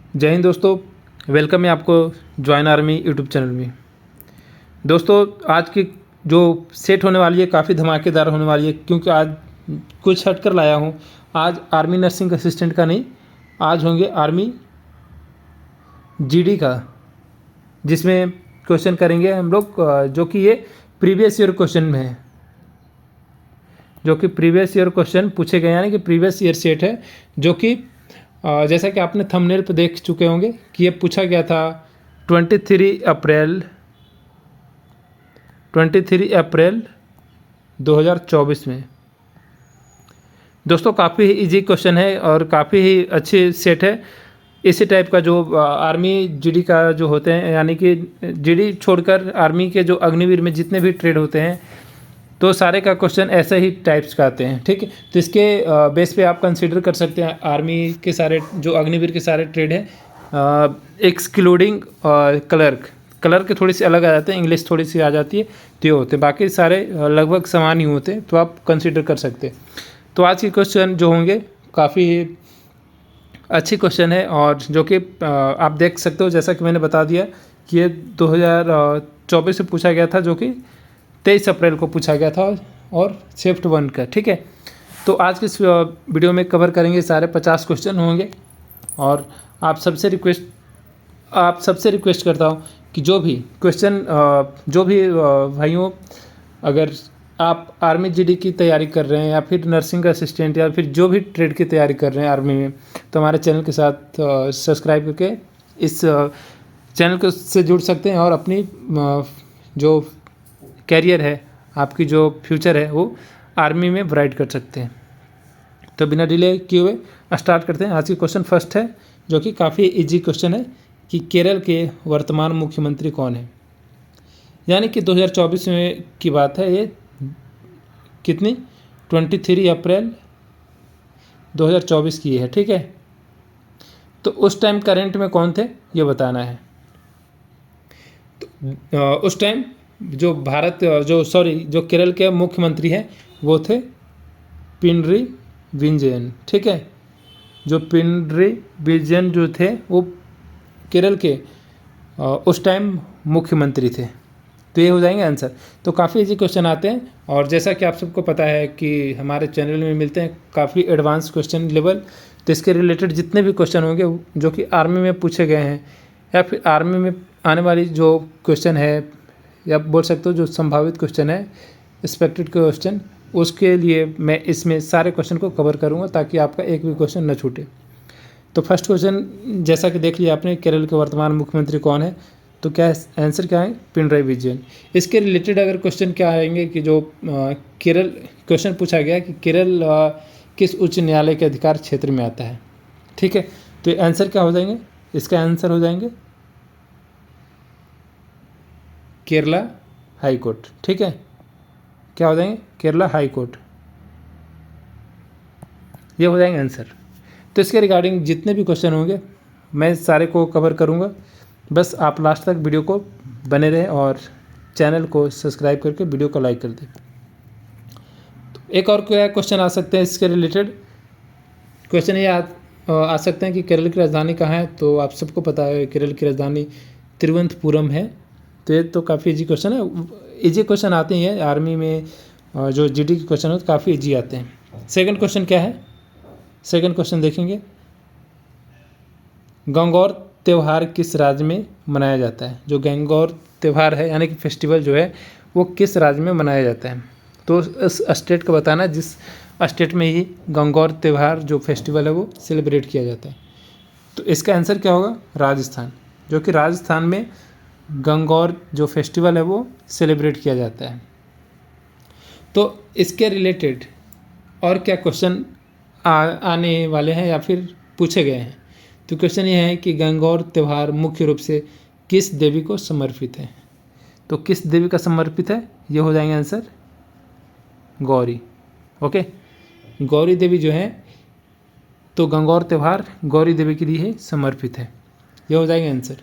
जय हिंद दोस्तों, वेलकम है आपको जॉइन आर्मी यूट्यूब चैनल में। दोस्तों आज की जो सेट होने वाली है काफ़ी धमाकेदार होने वाली है, क्योंकि आज कुछ हटकर लाया हूँ। आज आर्मी नर्सिंग असिस्टेंट का नहीं, आज होंगे आर्मी जीडी का, जिसमें क्वेश्चन करेंगे हम लोग जो कि ये प्रीवियस ईयर क्वेश्चन में है, जो कि प्रीवियस ईयर क्वेश्चन पूछे गए, यानी कि प्रीवियस ईयर सेट है। जो कि जैसा कि आपने थंबनेल पर देख चुके होंगे कि ये पूछा गया था 23 अप्रैल 2024 में। दोस्तों काफ़ी इजी क्वेश्चन है और काफ़ी ही अच्छी सेट है। इसी टाइप का जो आर्मी जीडी का जो होते हैं, यानी कि जीडी छोड़कर आर्मी के जो अग्निवीर में जितने भी ट्रेड होते हैं, तो सारे का क्वेश्चन ऐसे ही टाइप्स का आते हैं। ठीक है, तो इसके बेस पे आप कंसीडर कर सकते हैं आर्मी के सारे जो अग्निवीर के सारे ट्रेड हैं, एक्सक्लूडिंग क्लर्क के थोड़ी सी अलग आ जाते हैं, इंग्लिश थोड़ी सी आ जाती है, तो ये होते हैं। बाकी सारे लगभग समान ही होते हैं, तो आप कंसीडर कर सकते हैं। तो आज के क्वेश्चन जो होंगे काफ़ी अच्छी क्वेश्चन है, और जो कि आप देख सकते हो, जैसा कि मैंने बता दिया कि ये 2024 से पूछा गया था, जो कि 23 अप्रैल को पूछा गया था, और शिफ्ट 1 का। ठीक है, तो आज के इस वीडियो में कवर करेंगे सारे 50 क्वेश्चन होंगे। और आप सबसे रिक्वेस्ट करता हूँ कि जो भी क्वेश्चन भाइयों, अगर आप आर्मी जीडी की तैयारी कर रहे हैं, या फिर नर्सिंग असिस्टेंट, या फिर जो भी ट्रेड की तैयारी कर रहे हैं आर्मी में, तो हमारे चैनल के साथ सब्सक्राइब करके इस चैनल को से जुड़ सकते हैं, और अपनी जो कैरियर है, आपकी जो फ्यूचर है, वो आर्मी में ब्राइट कर सकते हैं। तो बिना डिले किए हुए स्टार्ट करते हैं। आज की क्वेश्चन फर्स्ट है, जो कि काफ़ी इजी क्वेश्चन है कि केरल के वर्तमान मुख्यमंत्री कौन है। यानी कि 2024 में की बात है, ये कितनी 23 अप्रैल 2024 की है। ठीक है, तो उस टाइम करंट में कौन थे ये बताना है। तो उस टाइम जो जो केरल के मुख्यमंत्री हैं वो थे पिनरई विजयन। ठीक है, जो पिनरई विजयन जो थे वो केरल के उस टाइम मुख्यमंत्री थे। तो ये हो जाएंगे आंसर। तो काफ़ी इजी क्वेश्चन आते हैं, और जैसा कि आप सबको पता है कि हमारे चैनल में मिलते हैं काफ़ी एडवांस क्वेश्चन लेवल, तो इसके रिलेटेड जितने भी क्वेश्चन होंगे जो कि आर्मी में पूछे गए हैं, या फिर आर्मी में आने वाली जो क्वेश्चन है, या बोल सकते हो जो संभावित क्वेश्चन है, एक्सपेक्टेड क्वेश्चन, उसके लिए मैं इसमें सारे क्वेश्चन को कवर करूँगा, ताकि आपका एक भी क्वेश्चन न छूटे। तो फर्स्ट क्वेश्चन जैसा कि देख लिया आपने, केरल के वर्तमान मुख्यमंत्री कौन है, तो क्या आंसर क्या है, पिनरई विजयन। इसके रिलेटेड अगर क्वेश्चन क्या आएंगे कि जो केरल क्वेश्चन पूछा गया कि केरल किस उच्च न्यायालय के अधिकार क्षेत्र में आता है। ठीक है, तो आंसर क्या हो जाएंगे, इसका आंसर हो जाएंगे केरला हाई कोर्ट। ठीक है, क्या हो जाएंगे, केरला हाई कोर्ट, ये हो जाएंगे आंसर। तो इसके रिगार्डिंग जितने भी क्वेश्चन होंगे मैं सारे को कवर करूँगा। बस आप लास्ट तक वीडियो को बने रहें, और चैनल को सब्सक्राइब करके वीडियो को लाइक कर दें। तो एक और क्या क्वेश्चन आ सकते हैं इसके रिलेटेड, क्वेश्चन ये आ सकते हैं कि केरल की राजधानी कहाँ है। तो आप सबको पता है केरल की राजधानी तिरुवनंतपुरम है। तो ये तो काफ़ी इजी क्वेश्चन है। इजी क्वेश्चन आते हैं आर्मी में, जो जीडी के क्वेश्चन होते काफ़ी इजी आते हैं। सेकंड क्वेश्चन क्या है, सेकंड क्वेश्चन देखेंगे, गंगौर त्यौहार किस राज्य में मनाया जाता है। जो गंगौर त्यौहार है, यानी कि फेस्टिवल जो है, वो किस राज्य में मनाया जाता है। तो इस स्टेट को बताना जिस स्टेट में ही गंगौर त्यौहार जो फेस्टिवल है वो सेलिब्रेट किया जाता है। तो इसका आंसर क्या होगा, राजस्थान। जो कि राजस्थान में गंगौर जो फेस्टिवल है वो सेलिब्रेट किया जाता है। तो इसके रिलेटेड और क्या क्वेश्चन आने वाले हैं, या फिर पूछे गए हैं। तो क्वेश्चन ये है कि गंगौर त्यौहार मुख्य रूप से किस देवी को समर्पित है। तो किस देवी का समर्पित है, ये हो जाएंगे आंसर गौरी। ओके, गौरी देवी जो है, तो गंगौर त्यौहार गौरी देवी के लिए समर्पित है, ये हो जाएंगे आंसर।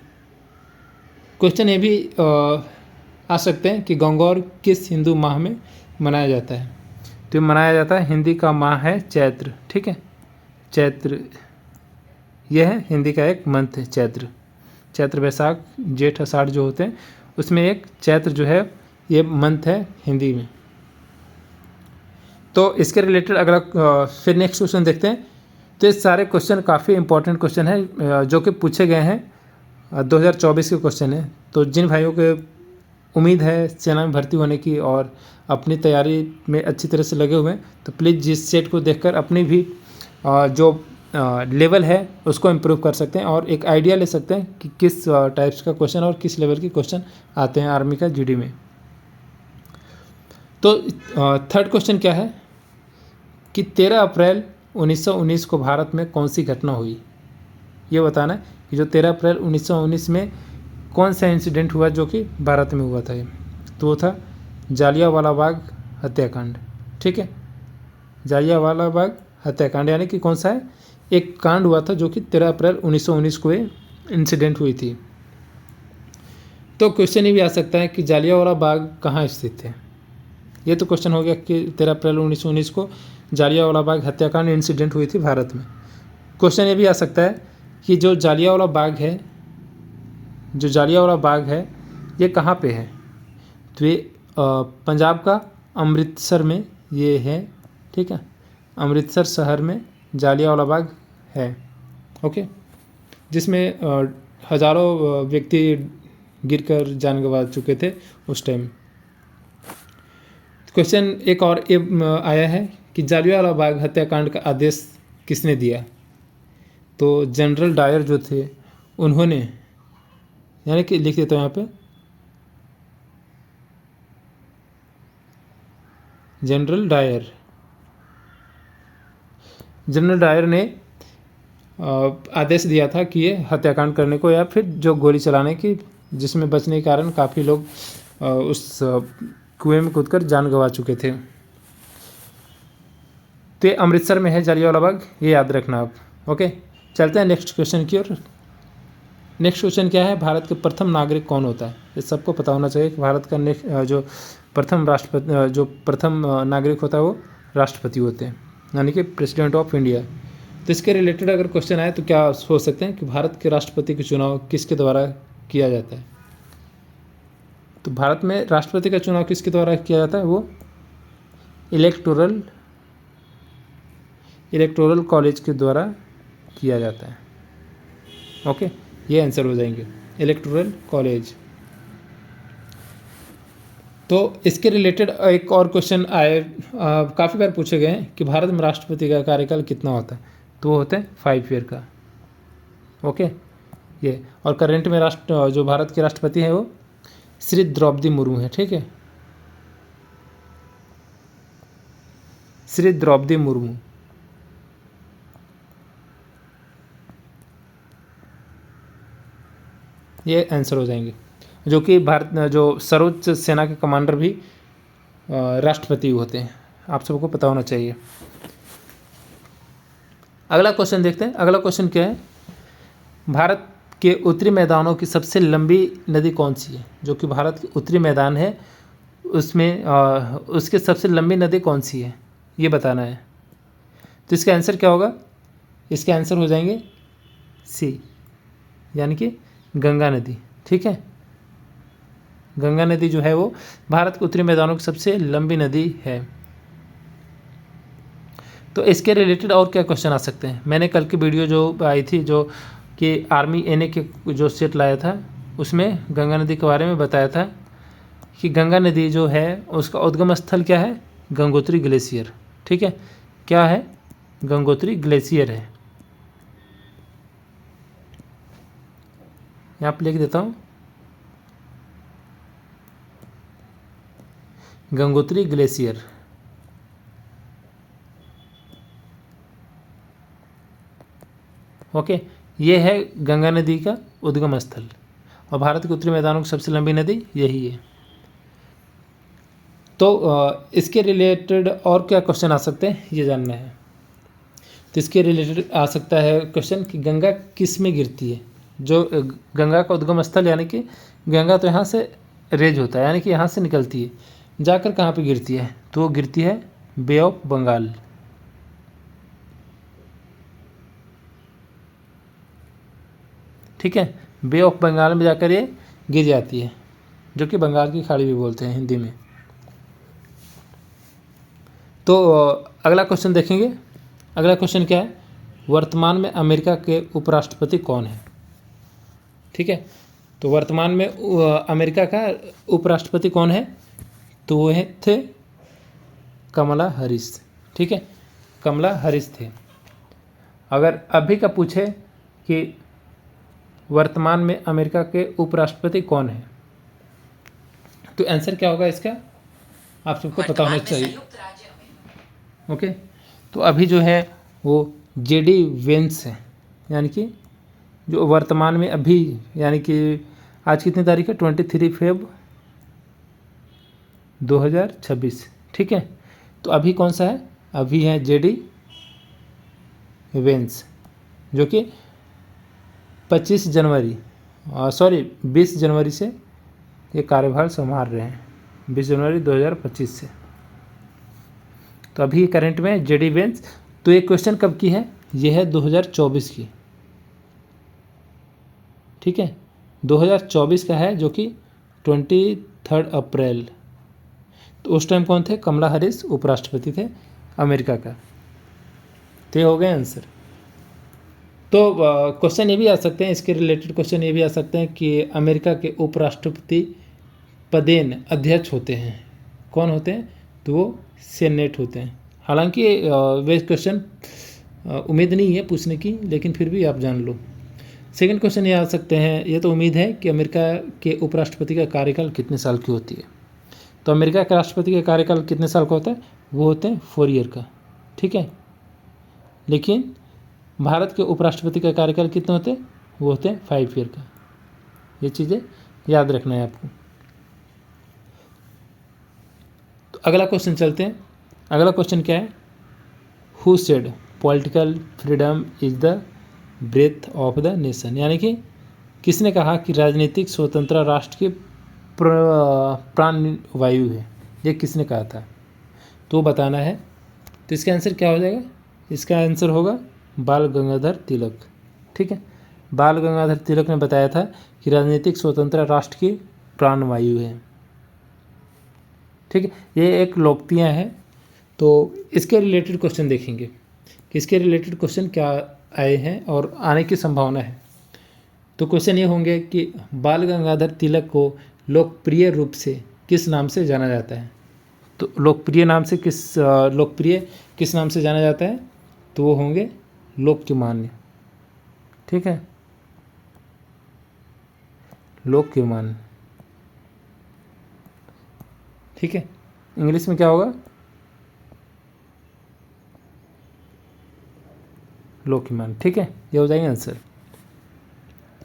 क्वेश्चन ये भी आ सकते हैं कि गंगौर किस हिंदू माह में मनाया जाता है। तो मनाया जाता है, हिंदी का माह है चैत्र। ठीक है, चैत्र यह है हिंदी का एक मंथ है चैत्र। चैत्र वैशाख जेठ आषाढ़ जो होते हैं उसमें एक चैत्र जो है ये मंथ है हिंदी में। तो इसके रिलेटेड अगला फिर नेक्स्ट क्वेश्चन देखते हैं। तो ये सारे क्वेश्चन काफ़ी इंपॉर्टेंट क्वेश्चन है जो कि पूछे गए हैं 2024 के क्वेश्चन है। तो जिन भाइयों के उम्मीद है सेना में भर्ती होने की और अपनी तैयारी में अच्छी तरह से लगे हुए हैं तो प्लीज़ जिस सेट को देखकर अपनी भी जो लेवल है उसको इम्प्रूव कर सकते हैं और एक आइडिया ले सकते हैं कि किस टाइप्स का क्वेश्चन और किस लेवल के क्वेश्चन आते हैं आर्मी का जीडी में। तो थर्ड क्वेश्चन क्या है कि 13 अप्रैल 1919 को भारत में कौन सी घटना हुई, ये बताना है कि जो 13 अप्रैल 1919 में कौन सा इंसिडेंट हुआ जो कि भारत में हुआ था। ये तो वो था जालियांवाला बाग हत्याकांड। ठीक है, जालियांवाला बाग हत्याकांड यानी कि कौन सा है, एक कांड हुआ था जो कि 13 अप्रैल 1919 को ये इंसिडेंट हुई थी। तो क्वेश्चन ये भी आ सकता है कि जालियांवाला बाग कहाँ स्थित है। ये तो क्वेश्चन हो गया कि 13 अप्रैल 1919 को जालियांवाला बाग हत्याकांड इंसिडेंट हुई थी भारत में। क्वेश्चन ये भी आ सकता है कि जो जालियांवाला बाग है ये कहाँ पे है। तो ये पंजाब का अमृतसर में ये है। ठीक है, अमृतसर शहर में जालियांवाला बाग है। ओके, जिसमें हज़ारों व्यक्ति गिरकर जान गंवा चुके थे उस टाइम। क्वेश्चन एक और आया है कि जालियांवाला बाग हत्याकांड का आदेश किसने दिया। तो जनरल डायर जो थे उन्होंने, यानी कि लिख देता हूँ यहाँ पे, जनरल डायर ने आदेश दिया था कि ये हत्याकांड करने को या फिर जो गोली चलाने की, जिसमें बचने के कारण काफ़ी लोग उस कुएं में कूदकर जान गंवा चुके थे। तो ये अमृतसर में है जालियांवाला बाग, ये याद रखना आप। ओके, चलते हैं नेक्स्ट क्वेश्चन की ओर। नेक्स्ट क्वेश्चन क्या है, भारत के प्रथम नागरिक कौन होता है। ये सबको पता होना चाहिए कि भारत का जो प्रथम नागरिक होता है वो राष्ट्रपति होते हैं, यानी कि प्रेसिडेंट ऑफ इंडिया। तो इसके रिलेटेड अगर क्वेश्चन आए तो क्या सोच सकते हैं कि भारत के राष्ट्रपति का चुनाव किसके द्वारा किया जाता है। तो भारत में राष्ट्रपति का चुनाव किसके द्वारा किया जाता है, वो इलेक्टोरल कॉलेज के द्वारा किया जाता है। ओके, ये आंसर हो जाएंगे, इलेक्टोरल कॉलेज। तो इसके रिलेटेड एक और क्वेश्चन आए, काफ़ी बार पूछे गए हैं कि भारत में राष्ट्रपति का कार्यकाल कितना होता है। तो वो होता है 5 ईयर का। ओके, ये और करंट में जो भारत के राष्ट्रपति हैं वो श्री द्रौपदी मुर्मू है। ठीक है, श्री द्रौपदी मुर्मू। ये आंसर हो जाएंगे, जो कि भारत जो सर्वोच्च सेना के कमांडर भी राष्ट्रपति होते हैं, आप सबको पता होना चाहिए। अगला क्वेश्चन देखते हैं। अगला क्वेश्चन क्या है, भारत के उत्तरी मैदानों की सबसे लंबी नदी कौन सी है। जो कि भारत के उत्तरी मैदान है उसमें उसके सबसे लंबी नदी कौन सी है, ये बताना है। तो इसका आंसर क्या होगा, इसके आंसर हो जाएंगे सी, यानी कि गंगा नदी। ठीक है, गंगा नदी जो है वो भारत के उत्तरी मैदानों की सबसे लंबी नदी है। तो इसके रिलेटेड और क्या क्वेश्चन आ सकते हैं। मैंने कल की वीडियो जो आई थी, जो कि आर्मी एनए के जो सेट लाया था, उसमें गंगा नदी के बारे में बताया था कि गंगा नदी जो है उसका उद्गम स्थल क्या है, गंगोत्री ग्लेशियर। ठीक है, क्या है, गंगोत्री ग्लेशियर है। यहाँ पर लिख देता हूँ, गंगोत्री ग्लेशियर। ओके, ये है गंगा नदी का उद्गम स्थल और भारत के उत्तरी मैदानों की सबसे लंबी नदी यही है। तो इसके रिलेटेड और क्या क्वेश्चन आ सकते हैं ये जानना है। तो इसके रिलेटेड आ सकता है क्वेश्चन कि गंगा किस में गिरती है। जो गंगा का उद्गम स्थल, यानी कि गंगा तो यहाँ से रेज होता है, यानी कि यहाँ से निकलती है, जाकर कहाँ पे गिरती है, तो वो गिरती है बे ऑफ बंगाल। ठीक है, बे ऑफ बंगाल में जाकर ये गिर जाती है, जो कि बंगाल की खाड़ी भी बोलते हैं हिंदी में। तो अगला क्वेश्चन देखेंगे। अगला क्वेश्चन क्या है, वर्तमान में अमेरिका के उपराष्ट्रपति कौन है? ठीक है, तो वर्तमान में अमेरिका का उपराष्ट्रपति कौन है? तो वो थे कमला हैरिस। ठीक है, कमला हैरिस थे। अगर अभी का पूछे कि वर्तमान में अमेरिका के उपराष्ट्रपति कौन है, तो आंसर क्या होगा इसका, आप सबको पता होना चाहिए। ओके, तो अभी जो है वो जेडी वेंस है, यानी कि जो वर्तमान में अभी, यानी कि आज कितनी तारीख है, 23 फेब 2026। ठीक है, तो अभी कौन सा है, अभी है जेडी वेंस, जो कि 20 जनवरी से ये कार्यभार संभाल रहे हैं, 20 जनवरी 2025 से। तो अभी करंट में जेडी वेंस। तो ये क्वेश्चन कब की है, ये है 2024 की। ठीक है, 2024 का है, जो कि 23 अप्रैल। तो उस टाइम कौन थे, कमला हैरिस उपराष्ट्रपति थे अमेरिका का। तो ये हो गए आंसर। तो क्वेश्चन ये भी आ सकते हैं, इसके रिलेटेड क्वेश्चन ये भी आ सकते हैं कि अमेरिका के उपराष्ट्रपति पदेन अध्यक्ष होते हैं, कौन होते हैं? तो वो सेनेट होते हैं। हालांकि वे क्वेश्चन उम्मीद नहीं है पूछने की, लेकिन फिर भी आप जान लो। सेकंड क्वेश्चन ये आ सकते हैं, ये तो उम्मीद है कि अमेरिका के उपराष्ट्रपति का कार्यकाल कितने साल की होती है। तो अमेरिका के राष्ट्रपति का कार्यकाल कितने साल का होता है, वो होते हैं 4 ईयर का। ठीक है, लेकिन भारत के उपराष्ट्रपति का कार्यकाल कितने होते हैं, वो होते हैं 5 ईयर का। ये चीज़ें याद रखना है आपको। तो अगला क्वेश्चन चलते हैं। अगला क्वेश्चन क्या है, who said political freedom is the breath of the nation, यानी कि किसने कहा कि राजनीतिक स्वतंत्रता राष्ट्र की प्राण वायु है, ये किसने कहा था, तो बताना है। तो इसका आंसर क्या हो जाएगा, इसका आंसर होगा बाल गंगाधर तिलक। ठीक है, बाल गंगाधर तिलक ने बताया था कि राजनीतिक स्वतंत्रता राष्ट्र की प्राण वायु है। ठीक है, ये एक लोकोक्तियाँ हैं। तो इसके रिलेटेड क्वेश्चन देखेंगे कि इसके रिलेटेड क्वेश्चन क्या आए हैं और आने की संभावना है। तो क्वेश्चन ये होंगे कि बाल गंगाधर तिलक को लोकप्रिय रूप से किस नाम से जाना जाता है। तो लोकप्रिय किस नाम से जाना जाता है, तो वो होंगे लोकमान्य। ठीक है, लोकमान्य। ठीक है, इंग्लिश में क्या होगा, लोकमान्य। ठीक है, ये हो जाएगा आंसर।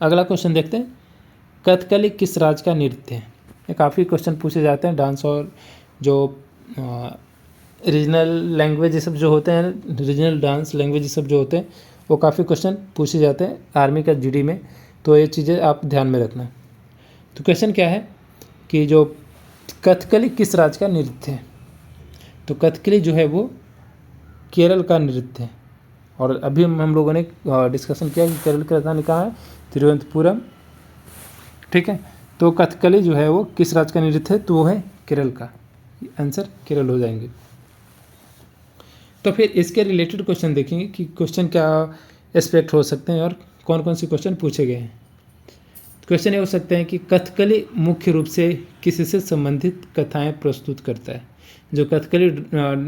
अगला क्वेश्चन देखते हैं, कथकली किस राज्य का नृत्य है। ये काफ़ी क्वेश्चन पूछे जाते हैं, डांस और जो रीजनल लैंग्वेज ये सब जो होते हैं, रीजनल डांस लैंग्वेज ये सब जो होते हैं, वो काफ़ी क्वेश्चन पूछे जाते हैं आर्मी का जीडी में। तो ये चीज़ें आप ध्यान में रखना। तो क्वेश्चन क्या है कि जो कथकली किस राज्य का नृत्य है। तो कथकली जो है वो केरल का नृत्य है। और अभी हम लोगों ने डिस्कशन किया कि केरल की राजधानी कहाँ है, तिरुवनंतपुरम। ठीक है, तो कथकली जो है वो किस राज्य का नृत्य है, तो वो है केरल का। आंसर केरल हो जाएंगे। तो फिर इसके रिलेटेड क्वेश्चन देखेंगे कि क्वेश्चन क्या एस्पेक्ट हो सकते हैं और कौन कौन से क्वेश्चन पूछे गए हैं। क्वेश्चन ये हो सकते हैं कि कथकली मुख्य रूप से किससे संबंधित कथाएं प्रस्तुत करता है। जो कथकली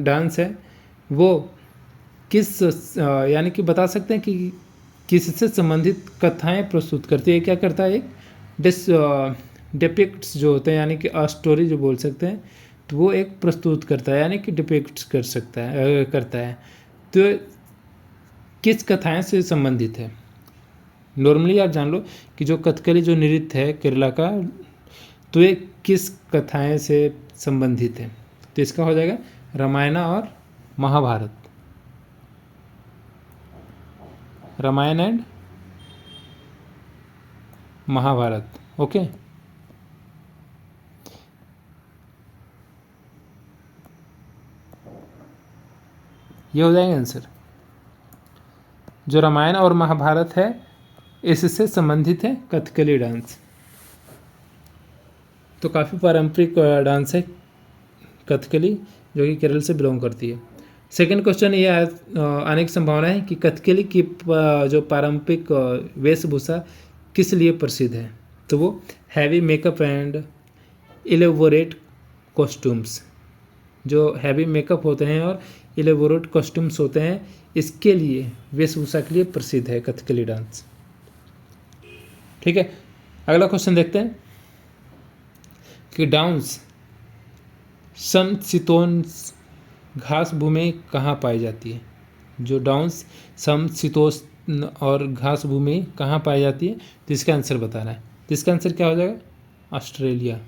डांस है वो किस यानी कि बता सकते हैं कि किससे संबंधित कथाएं प्रस्तुत करती है। क्या करता है, एक डिपिक्ट्स जो होते हैं, यानी कि स्टोरी जो बोल सकते हैं, तो वो एक प्रस्तुत करता है, यानी कि डिपिक्ट्स करता है। तो किस कथाएं से संबंधित है। नॉर्मली आप जान लो कि जो कथकली जो नृत्य है केरला का, तो ये किस कथाएं से संबंधित है। तो इसका हो जाएगा रामायण और महाभारत, रामायण एंड महाभारत। ओके, ये हो जाएगा आंसर। जो रामायण और महाभारत है इससे संबंधित है कथकली डांस। तो काफ़ी पारंपरिक डांस है कथकली, जो कि केरल से बिलोंग करती है। सेकंड क्वेश्चन ये आने की संभावना है कि कथकली की जो पारंपरिक वेशभूषा किस लिए प्रसिद्ध है। तो वो heavy makeup and elaborate costumes, जो हैवी मेकअप होते हैं और इलेबोरेट कॉस्ट्यूम्स होते हैं, इसके लिए वेशभूषा के लिए प्रसिद्ध है कथकली डांस। ठीक है, अगला क्वेश्चन देखते हैं कि डांस समशीतोष्ण घास भूमि कहाँ पाई जाती है। जो डांस समशीतोष्ण और घास भूमि कहाँ पाई जाती है, तो इसका आंसर बताना है। तो इसका आंसर क्या हो जाएगा, ऑस्ट्रेलिया।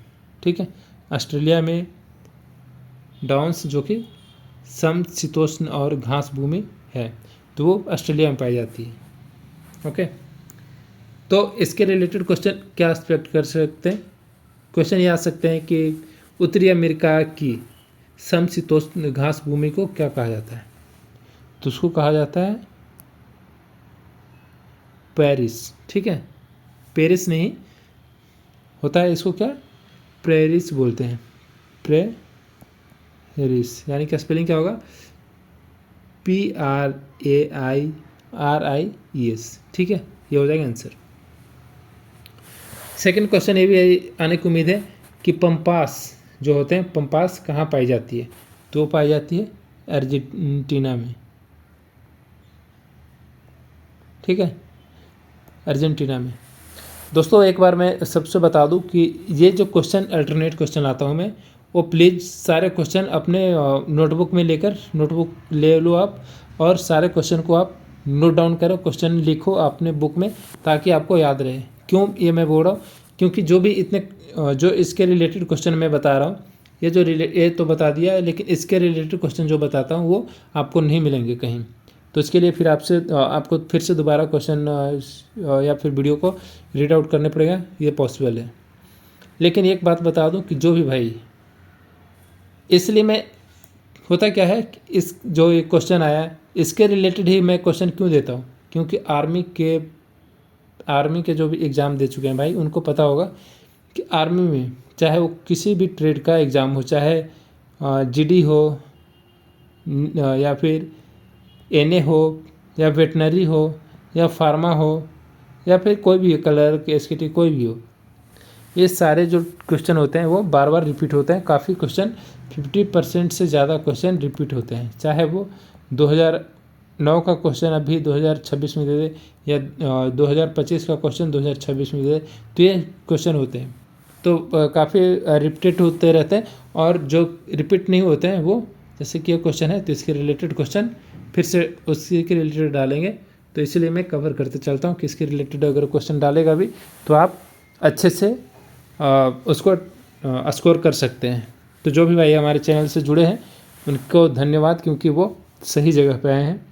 ठीक है, ऑस्ट्रेलिया में डांस जो कि समशीतोष्ण और घास भूमि है, तो वो ऑस्ट्रेलिया में पाई जाती है। ओके, तो इसके रिलेटेड क्वेश्चन क्या एक्सपेक्ट कर सकते हैं। क्वेश्चन ये आ सकते हैं कि उत्तरी अमेरिका की समशीतोष्ण घास भूमि को क्या कहा जाता है। तो उसको कहा जाता है पेरिस। ठीक है, पेरिस नहीं होता है, इसको क्या प्रेरिस बोलते हैं, प्रेरिस, यानी कि स्पेलिंग क्या होगा, PRAIRIES। ठीक है, ये हो जाएगा आंसर। सेकंड क्वेश्चन ये भी आने की उम्मीद है कि पंपास जो होते हैं, पंपास कहाँ पाई जाती है। तो वो पाई जाती है अर्जेंटीना में। ठीक है, अर्जेंटीना में। दोस्तों एक बार मैं सबसे बता दूं कि ये जो क्वेश्चन अल्टरनेट क्वेश्चन लाता हूँ मैं, वो प्लीज़ सारे क्वेश्चन अपने नोटबुक में लेकर, नोटबुक ले लो आप और सारे क्वेश्चन को आप नोट डाउन करो, क्वेश्चन लिखो अपने बुक में, ताकि आपको याद रहे। क्यों ये मैं बोल रहा हूँ, क्योंकि जो भी इतने जो इसके रिलेटेड क्वेश्चन मैं बता रहा हूँ, ये तो बता दिया है, लेकिन इसके रिलेटेड क्वेश्चन जो बताता हूँ वो आपको नहीं मिलेंगे कहीं। तो इसके लिए फिर आपको फिर से दोबारा क्वेश्चन या फिर वीडियो को रीड आउट करने पड़ेगा, ये पॉसिबल है। लेकिन एक बात बता दूं कि जो भी भाई, इसलिए मैं, होता क्या है, इस जो ये क्वेश्चन आया इसके रिलेटेड ही मैं क्वेश्चन क्यों देता हूँ, क्योंकि आर्मी के जो भी एग्ज़ाम दे चुके हैं भाई, उनको पता होगा कि आर्मी में चाहे वो किसी भी ट्रेड का एग्ज़ाम हो, चाहे GD हो या फिर NA हो या वेटनरी हो या फार्मा हो या फिर कोई भी कलर के SKT कोई भी हो, ये सारे जो क्वेश्चन होते हैं वो बार बार रिपीट होते हैं। काफ़ी क्वेश्चन 50% से ज़्यादा क्वेश्चन रिपीट होते हैं, चाहे वो 2009 का क्वेश्चन अभी 2026 में दे दे या 2025 का क्वेश्चन 2026 में दे दे, तो ये क्वेश्चन होते हैं। तो काफ़ी रिपीट होते रहते हैं, और जो रिपीट नहीं होते हैं वो, जैसे कि ये क्वेश्चन है तो इसके रिलेटेड क्वेश्चन फिर से उसी के रिलेटेड डालेंगे। तो इसीलिए मैं कवर करते चलता हूँ कि इसके रिलेटेड अगर क्वेश्चन डालेगा भी तो आप अच्छे से उसको स्कोर कर सकते हैं। तो जो भी भाई हमारे चैनल से जुड़े हैं उनको धन्यवाद, क्योंकि वो सही जगह पे आए हैं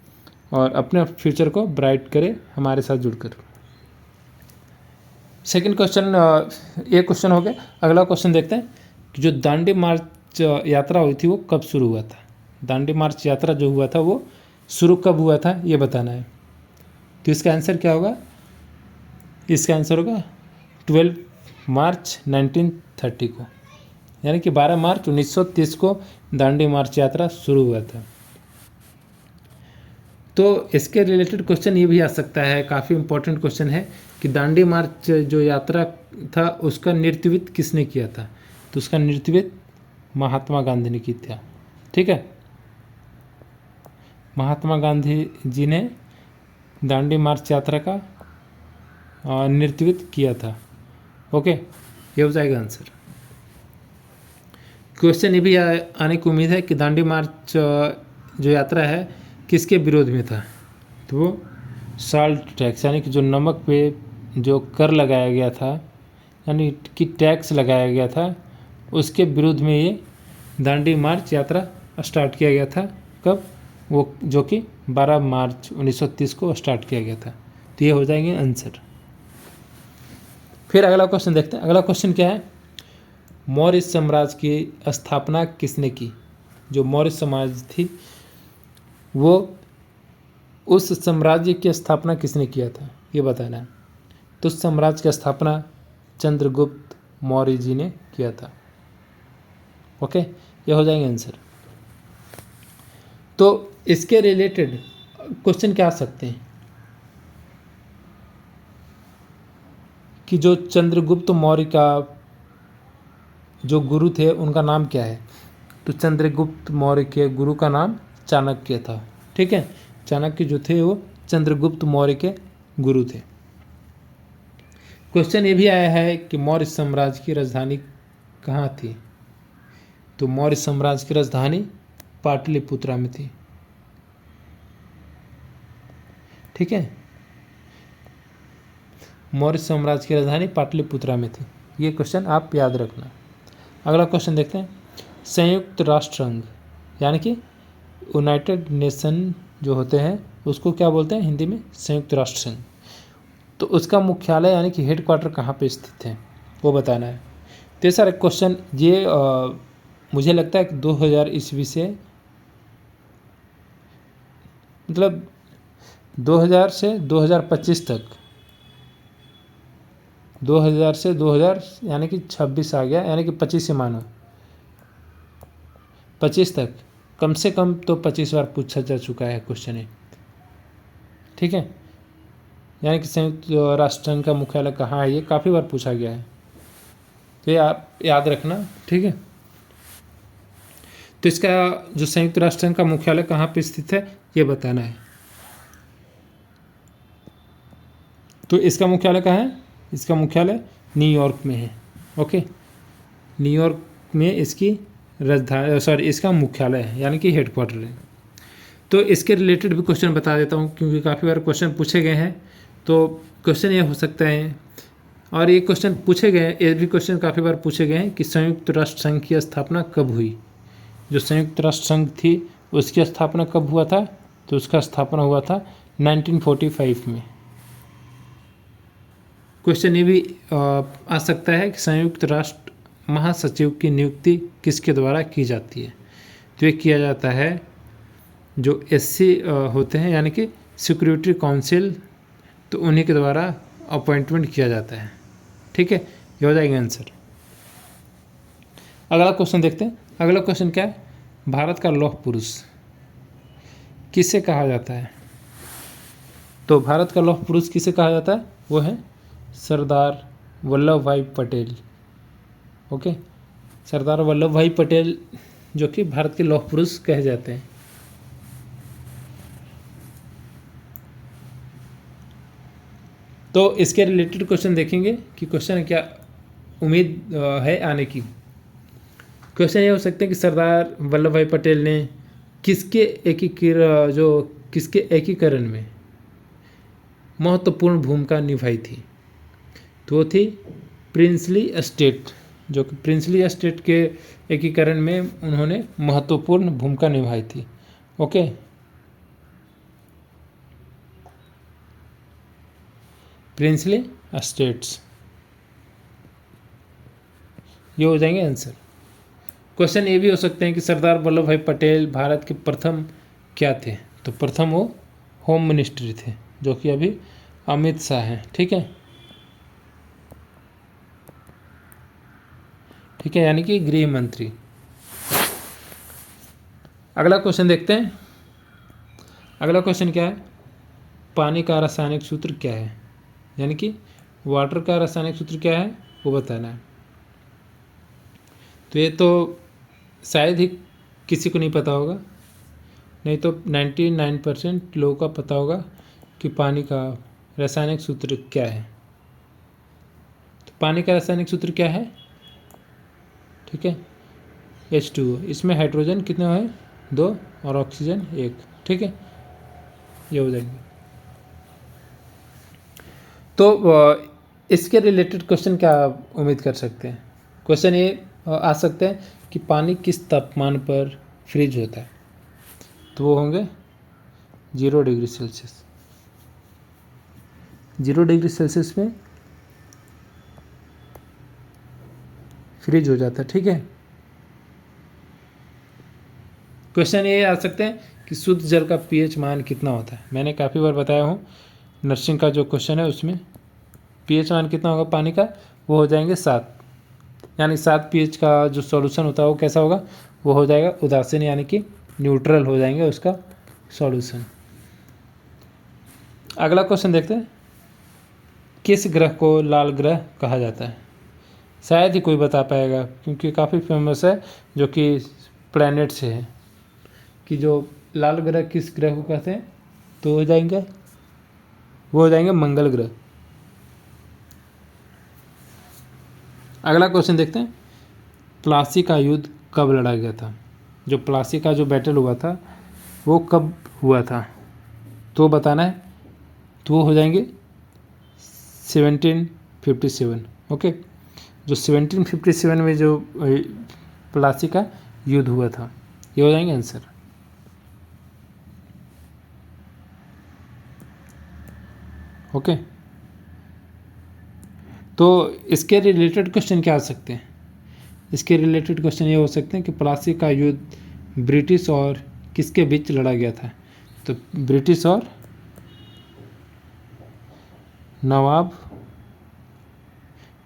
और अपने फ्यूचर को ब्राइट करें हमारे साथ जुड़कर। सेकंड क्वेश्चन ये क्वेश्चन हो गया। अगला क्वेश्चन देखते हैं कि जो दांडी मार्च यात्रा हुई थी वो कब शुरू हुआ था। दांडी मार्च यात्रा जो हुआ था वो शुरू कब हुआ था, ये बताना है। तो इसका आंसर क्या होगा, इसका आंसर होगा 12 मार्च 1930 को, यानी कि 12 मार्च 1930 को दांडी मार्च यात्रा शुरू हुआ था। तो इसके रिलेटेड क्वेश्चन ये भी आ सकता है, काफ़ी इंपॉर्टेंट क्वेश्चन है कि दांडी मार्च जो यात्रा था उसका नेतृत्व किसने किया था। तो उसका नेतृत्व महात्मा गांधी ने किया था। ठीक है, महात्मा गांधी जी ने दांडी मार्च यात्रा का नेतृत्व किया था। ओके, ये हो जाएगा आंसर। क्वेश्चन ये भी आने की उम्मीद है कि दांडी मार्च जो यात्रा है किसके विरोध में था। तो वो साल्ट टैक्स, यानी कि जो नमक पे जो कर लगाया गया था, यानी कि टैक्स लगाया गया था, उसके विरोध में ये दांडी मार्च यात्रा स्टार्ट किया गया था। कब, वो जो कि 12 मार्च 1930 को स्टार्ट किया गया था। तो ये हो जाएंगे आंसर। फिर अगला क्वेश्चन देखते हैं। अगला क्वेश्चन क्या है, मौर्य साम्राज्य की स्थापना किसने की। जो मौर्य साम्राज्य थी वो, उस साम्राज्य की स्थापना किसने किया था, ये बताना है। तो उस साम्राज्य की स्थापना चंद्रगुप्त मौर्य जी ने किया था। ओके, ये हो जाएंगे आंसर। तो इसके रिलेटेड क्वेश्चन क्या आ सकते हैं कि जो चंद्रगुप्त मौर्य का जो गुरु थे उनका नाम क्या है? तो चंद्रगुप्त मौर्य के गुरु का नाम चाणक्य था। ठीक है, चाणक्य जो थे वो चंद्रगुप्त मौर्य के गुरु थे। क्वेश्चन ये भी आया है कि मौर्य साम्राज्य की राजधानी कहाँ थी? तो मौर्य साम्राज्य की राजधानी पाटलिपुत्रा में थी। ठीक है, मौर्य साम्राज्य की राजधानी पाटलिपुत्रा में थी। ये क्वेश्चन आप याद रखना। अगला क्वेश्चन देखते हैं। संयुक्त राष्ट्र संघ यानी कि यूनाइटेड नेशन जो होते हैं उसको क्या बोलते हैं हिंदी में? संयुक्त राष्ट्र संघ। तो उसका मुख्यालय यानी कि हेडक्वार्टर कहाँ पे स्थित है वो बताना है। तो सर क्वेश्चन ये मुझे लगता है कि 2000 ईस्वी से मतलब 2000 से 2025 तक, 2000 से 2000 यानी कि 26 आ गया, यानी कि 25 से मानो 25 तक, कम से कम तो 25 बार पूछा जा चुका है क्वेश्चन है। ठीक है, यानी कि संयुक्त राष्ट्र संघ का मुख्यालय कहाँ है ये काफ़ी बार पूछा गया है, तो ये आप याद रखना। ठीक है, तो इसका जो संयुक्त राष्ट्र संघ का मुख्यालय कहाँ पे स्थित है ये बताना है। तो इसका मुख्यालय कहाँ है? इसका मुख्यालय न्यूयॉर्क में है। ओके, न्यूयॉर्क में इसकी राजधानी इसका मुख्यालय है यानी कि हेडक्वार्टर है। तो इसके रिलेटेड भी क्वेश्चन बता देता हूँ क्योंकि काफ़ी बार क्वेश्चन पूछे गए हैं। तो क्वेश्चन ये हो सकता है, और ये क्वेश्चन पूछे गए हैं, ये भी क्वेश्चन काफ़ी बार पूछे गए हैं कि संयुक्त राष्ट्र संघ की स्थापना कब हुई? जो संयुक्त राष्ट्र संघ थी उसकी स्थापना कब हुआ था? तो उसका स्थापना हुआ था 1945 में। क्वेश्चन ये भी आ सकता है कि संयुक्त राष्ट्र महासचिव की नियुक्ति किसके द्वारा की जाती है? तो ये किया जाता है जो SC होते हैं यानी कि सिक्योरिटी काउंसिल, तो उन्हीं के द्वारा अपॉइंटमेंट किया जाता है। ठीक है, ये हो जाएगा आंसर। अगला क्वेश्चन देखते हैं। अगला क्वेश्चन क्या है? भारत का लौह पुरुष किसे कहा जाता है? तो भारत का लौह पुरुष किसे कहा जाता है? वो है सरदार वल्लभ भाई पटेल। ओके, सरदार वल्लभ भाई पटेल जो कि भारत के लौह पुरुष कहे जाते हैं। तो इसके रिलेटेड क्वेश्चन देखेंगे कि क्वेश्चन क्या उम्मीद है आने की। क्वेश्चन ये हो सकते हैं कि सरदार वल्लभ भाई पटेल ने किसके एकीकरण में महत्वपूर्ण भूमिका निभाई थी? तो वो थी प्रिंसली एस्टेट, जो कि प्रिंसली एस्टेट के एकीकरण में उन्होंने महत्वपूर्ण भूमिका निभाई थी। ओके, प्रिंसली एस्टेट्स, ये हो जाएंगे आंसर। क्वेश्चन ये भी हो सकते हैं कि सरदार वल्लभ भाई पटेल भारत के प्रथम क्या थे? तो प्रथम वो होम मिनिस्ट्री थे, जो कि अभी अमित शाह हैं। ठीक है, ठीक है, यानी कि गृह मंत्री। अगला क्वेश्चन देखते हैं। अगला क्वेश्चन क्या है? पानी का रासायनिक सूत्र क्या है? यानी कि वाटर का रासायनिक सूत्र क्या है वो बताना है। तो ये तो शायद ही किसी को नहीं पता होगा, नहीं तो 99% लोगों का पता होगा कि पानी का रासायनिक सूत्र क्या है। तो पानी का रासायनिक सूत्र क्या है? ठीक है, H2O। इसमें हाइड्रोजन कितने हैं? 2 और ऑक्सीजन 1। ठीक है, ये हो जाएंगे। तो इसके रिलेटेड क्वेश्चन क्या उम्मीद कर सकते हैं? क्वेश्चन ये आ सकते हैं कि पानी किस तापमान पर फ्रीज होता है? तो वो होंगे 0 डिग्री सेल्सियस। 0 डिग्री सेल्सियस में फ्रीज हो जाता है। ठीक है, क्वेश्चन ये आ सकते हैं कि शुद्ध जल का pH मान कितना होता है? मैंने काफ़ी बार बताया हूँ, नर्सिंग का जो क्वेश्चन है उसमें pH मान कितना होगा पानी का, वो हो जाएंगे 7, यानी 7 pH का जो सॉल्यूशन होता है वो कैसा होगा, वो हो जाएगा उदासीन, यानी कि न्यूट्रल हो जाएंगे उसका सॉल्यूशन। अगला क्वेश्चन देखते हैं, किस ग्रह को लाल ग्रह कहा जाता है? शायद ही कोई बता पाएगा क्योंकि काफ़ी फेमस है, जो कि प्लैनेट से है, कि जो लाल ग्रह किस ग्रह को कहते हैं, तो वो हो जाएंगे मंगल ग्रह। अगला क्वेश्चन देखते हैं, प्लासी का युद्ध कब लड़ा गया था? जो प्लासी का जो बैटल हुआ था वो कब हुआ था, तो बताना है। तो वो हो जाएंगे 1757। ओके, जो 1757 में जो प्लासी का युद्ध हुआ था, ये हो जाएंगे आंसर। ओके, तो इसके रिलेटेड क्वेश्चन क्या आ सकते हैं? इसके रिलेटेड क्वेश्चन ये हो सकते हैं कि प्लासी का युद्ध ब्रिटिश और किसके बीच लड़ा गया था? तो ब्रिटिश और नवाब,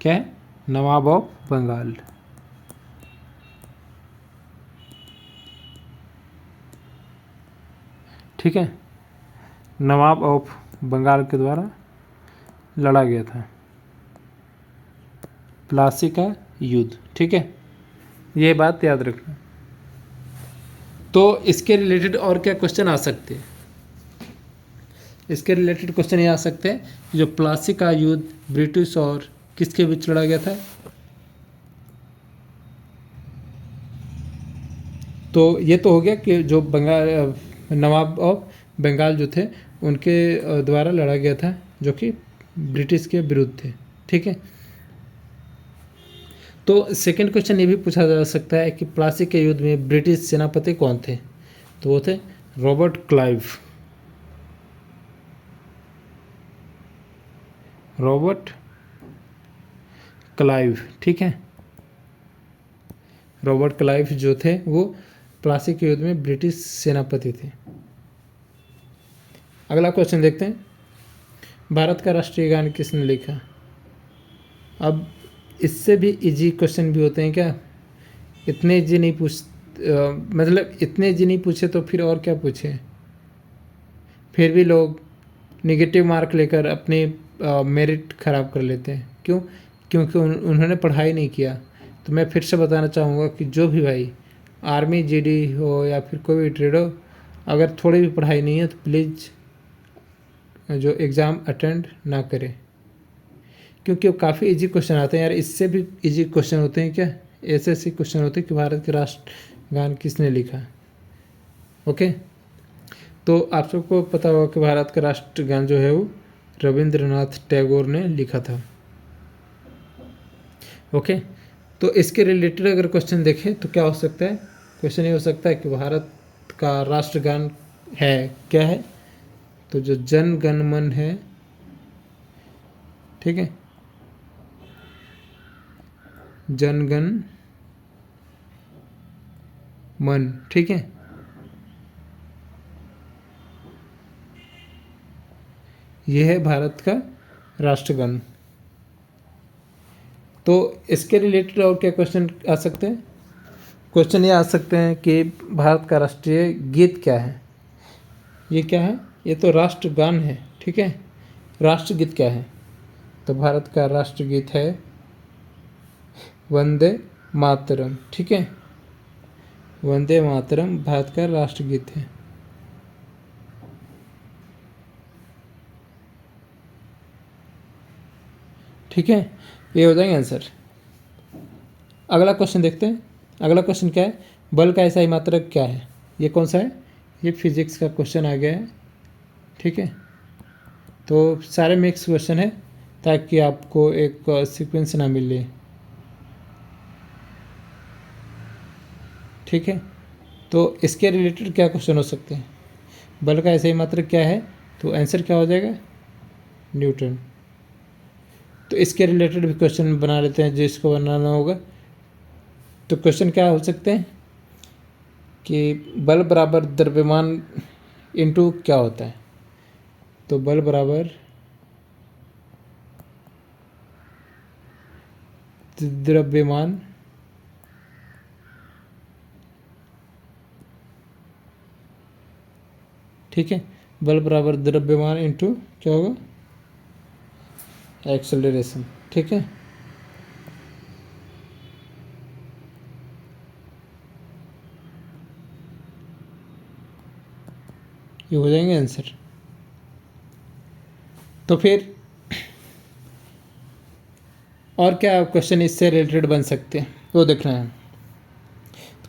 क्या है, नवाब ऑफ बंगाल। ठीक है, नवाब ऑफ बंगाल के द्वारा लड़ा गया था प्लासी का युद्ध। ठीक है, ये बात याद रखना। तो इसके रिलेटेड और क्या क्वेश्चन आ सकते हैं? इसके रिलेटेड क्वेश्चन ये आ सकते हैं, जो प्लासी का युद्ध ब्रिटिश और किसके बीच लड़ा गया था? तो ये तो हो गया कि जो बंगाल नवाब ऑफ बंगाल जो थे उनके द्वारा लड़ा गया था, जो कि ब्रिटिश के विरुद्ध थे। ठीक है, तो सेकंड क्वेश्चन ये भी पूछा जा सकता है कि प्लासी के युद्ध में ब्रिटिश सेनापति कौन थे? तो वो थे रॉबर्ट क्लाइव। रॉबर्ट क्लाइव, ठीक है, रॉबर्ट क्लाइव जो थे वो प्लासी के युद्ध में ब्रिटिश सेनापति थे। अगला क्वेश्चन देखते हैं, भारत का राष्ट्रीय गान किसने लिखा? अब इससे भी इजी क्वेश्चन भी होते हैं क्या? इतने इजी नहीं मतलब इतने इजी नहीं पूछे तो फिर और क्या पूछे? फिर भी लोग नेगेटिव मार्क लेकर अपनी मेरिट ख़राब कर लेते हैं। क्यों? क्योंकि उन्होंने पढ़ाई नहीं किया। तो मैं फिर से बताना चाहूँगा कि जो भी भाई आर्मी जीडी हो या फिर कोई भी ट्रेड हो, अगर थोड़ी भी पढ़ाई नहीं है तो प्लीज़ जो एग्ज़ाम अटेंड ना करें, क्योंकि वो काफ़ी इजी क्वेश्चन आते हैं यार। इससे भी इजी क्वेश्चन होते हैं क्या? ऐसे क्वेश्चन होते हैं कि भारत के राष्ट्रगान किसने लिखा। ओके, तो आप सबको पता होगा कि भारत का राष्ट्रगान जो है वो रविंद्रनाथ टैगोर ने लिखा था। ओके, तो इसके रिलेटेड अगर क्वेश्चन देखें तो क्या हो सकता है? क्वेश्चन ये हो सकता है कि भारत का राष्ट्रगान है क्या है? तो जो जन गण मन है, ठीक है, जन गण मन, ठीक है, यह है भारत का राष्ट्रगान। तो इसके रिलेटेड और क्या क्वेश्चन आ सकते हैं? क्वेश्चन ये आ सकते हैं कि भारत का राष्ट्रीय गीत क्या है? ये क्या है? ये तो राष्ट्रगान है, ठीक है। राष्ट्रगीत क्या है? तो भारत का राष्ट्रगीत है वंदे मातरम, ठीक है। वंदे मातरम भारत का राष्ट्रगीत है। ठीक है, ये हो जाएंगे आंसर। अगला क्वेश्चन देखते हैं। अगला क्वेश्चन क्या है? बल का ऐसा ही मात्रक क्या है? ये कौन सा है? ये फिजिक्स का क्वेश्चन आ गया है, ठीक है। तो सारे मिक्स क्वेश्चन है ताकि आपको एक सीक्वेंस ना मिले, ठीक है। तो इसके रिलेटेड क्या क्वेश्चन हो सकते हैं? बल का ऐसा ही मात्रक क्या है? तो आंसर क्या हो जाएगा? न्यूटन। तो इसके रिलेटेड भी क्वेश्चन बना लेते हैं जिसको बनाना होगा। तो क्वेश्चन क्या हो सकते हैं कि बल बराबर द्रव्यमान इनटू क्या होता है? तो बल बराबर द्रव्यमान ठीक है, बल बराबर द्रव्यमान इंटू क्या होगा, एक्सेलरेशन। ठीक है, ये हो जाएंगे आंसर। तो फिर और क्या क्वेश्चन इससे रिलेटेड बन सकते हैं वो देखना है।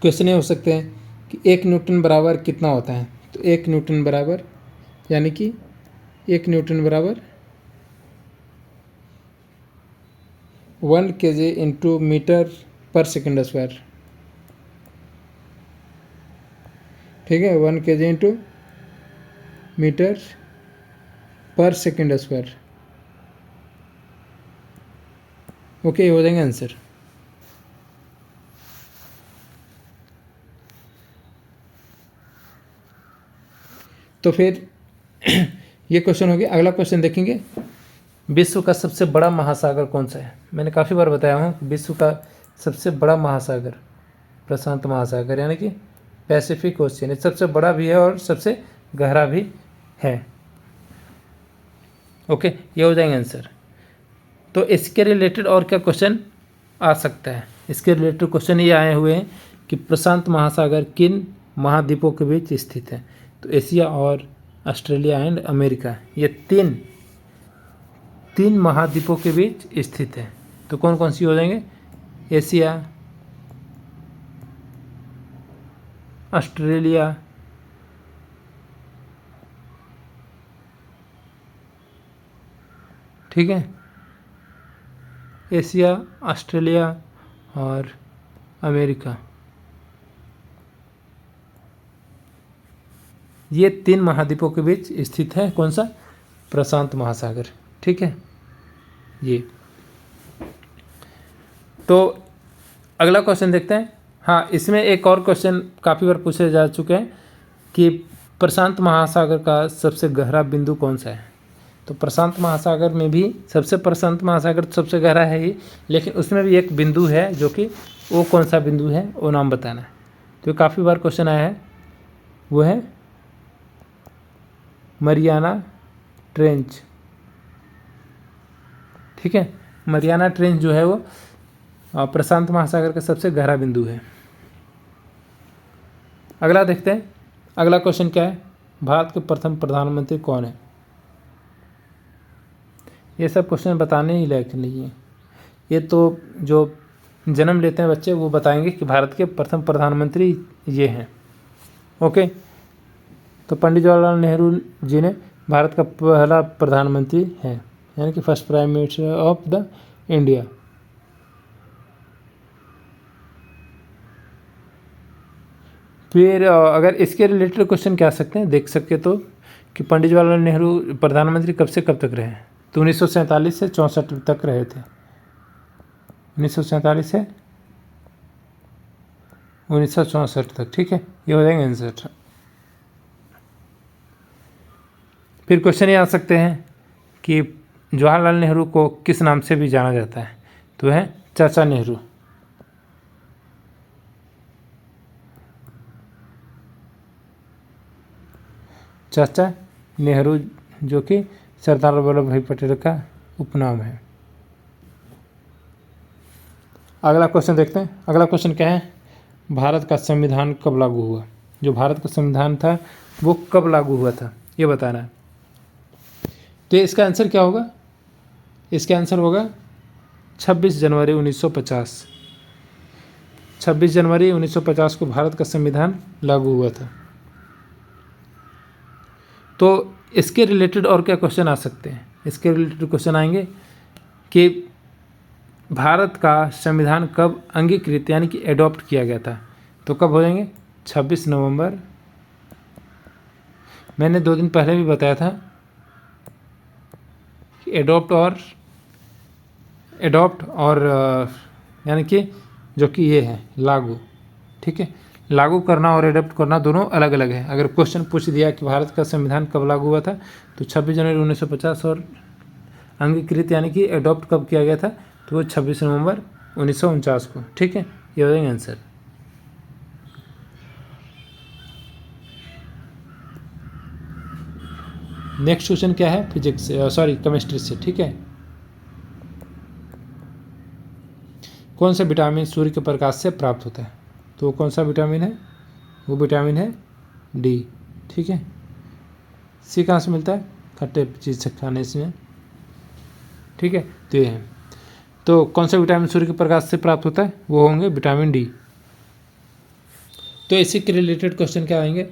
क्वेश्चन ये हो सकते हैं कि 1 न्यूटन बराबर कितना होता है। तो 1 न्यूटन बराबर यानी कि 1 न्यूटन बराबर 1 kg इंटू मीटर पर सेकेंड स्क्वायर। ठीक है, 1 kg इंटू मीटर पर सेकेंड स्क्वायर। ओके, हो जाएंगे आंसर। तो फिर ये क्वेश्चन हो गया। अगला क्वेश्चन देखेंगे, विश्व का सबसे बड़ा महासागर कौन सा है। मैंने काफ़ी बार बताया हूँ विश्व का सबसे बड़ा महासागर प्रशांत महासागर यानी कि पैसिफिक ओशियन, सबसे बड़ा भी है और सबसे गहरा भी है। ओके, ये हो जाएंगे आंसर। तो इसके रिलेटेड और क्या क्वेश्चन आ सकता है। इसके रिलेटेड क्वेश्चन ये आए हुए हैं कि प्रशांत महासागर किन महाद्वीपों के बीच स्थित है। तो एशिया और ऑस्ट्रेलिया एंड अमेरिका, ये तीन महाद्वीपों के बीच स्थित है। तो कौन कौन सी हो जाएंगे, एशिया, ऑस्ट्रेलिया, ठीक है, एशिया, ऑस्ट्रेलिया और अमेरिका, ये 3 महाद्वीपों के बीच स्थित है कौन सा, प्रशांत महासागर। ठीक है, ये। तो अगला क्वेश्चन देखते हैं। हाँ, इसमें एक और क्वेश्चन काफ़ी बार पूछे जा चुके हैं कि प्रशांत महासागर का सबसे गहरा बिंदु कौन सा है। तो प्रशांत महासागर में भी प्रशांत महासागर सबसे गहरा है ही, लेकिन उसमें भी एक बिंदु है जो कि वो कौन सा बिंदु है वो नाम बताना है। तो काफ़ी बार क्वेश्चन आया है, वो है मरियाना ट्रेंच। ठीक है, मरियाना ट्रेंच जो है वो प्रशांत महासागर का सबसे गहरा बिंदु है। अगला देखते हैं। अगला क्वेश्चन क्या है, भारत के प्रथम प्रधानमंत्री कौन है। ये सब क्वेश्चन बताने ही लायक नहीं है। ये तो जो जन्म लेते हैं बच्चे वो बताएंगे कि भारत के प्रथम प्रधानमंत्री ये हैं। ओके, तो पंडित जवाहरलाल नेहरू जी ने भारत का पहला प्रधानमंत्री है, यानी कि first prime minister of the India. फिर अगर इसके रिलेटेड क्वेश्चन क्या आ सकते हैं देख सकते तो कि पंडित जवाहरलाल नेहरू प्रधानमंत्री कब से कब तक रहे। तो 1947 से 64 तक रहे थे। 1947 से 1964 तक। ठीक है, ये हो जाएंगे आंसर। फिर क्वेश्चन ये आ सकते हैं कि जवाहरलाल नेहरू को किस नाम से भी जाना जाता है। तो है चाचा नेहरू। चाचा नेहरू जो कि सरदार वल्लभ भाई पटेल का उपनाम है। अगला क्वेश्चन देखते हैं। अगला क्वेश्चन क्या है, भारत का संविधान कब लागू हुआ। जो भारत का संविधान था वो कब लागू हुआ था ये बताना है। तो इसका आंसर क्या होगा, इसका आंसर होगा 26 जनवरी 1950। 26 जनवरी 1950 को भारत का संविधान लागू हुआ था। तो इसके रिलेटेड और क्या क्वेश्चन आ सकते हैं। इसके रिलेटेड क्वेश्चन आएंगे कि भारत का संविधान कब अंगीकृत यानी कि एडॉप्ट किया गया था। तो कब हो जाएंगे, 26 नवंबर। मैंने 2 दिन पहले भी बताया था कि एडॉप्ट और यानी कि जो कि ये है लागू। ठीक है, लागू करना और एडॉप्ट करना दोनों अलग अलग है। अगर क्वेश्चन पूछ दिया कि भारत का संविधान कब लागू हुआ था तो 26 जनवरी 1950, और अंगीकृत यानी कि एडॉप्ट कब किया गया था तो वो 26 नवंबर 1949 को। ठीक है, ये हो जाएगा आंसर। नेक्स्ट क्वेश्चन क्या है, फिजिक्स से, सॉरी केमिस्ट्री से। ठीक है, कौन सा विटामिन सूर्य के प्रकाश से प्राप्त होता है? तो कौन सा विटामिन है? वो विटामिन है डी। ठीक है, सी कहाँ से मिलता है? खट्टे चीज़ से खाने से। ठीक है, तो ये है। तो कौन सा विटामिन सूर्य के प्रकाश से प्राप्त होता है? वो होंगे विटामिन डी। तो इसी के रिलेटेड क्वेश्चन क्या आएंगे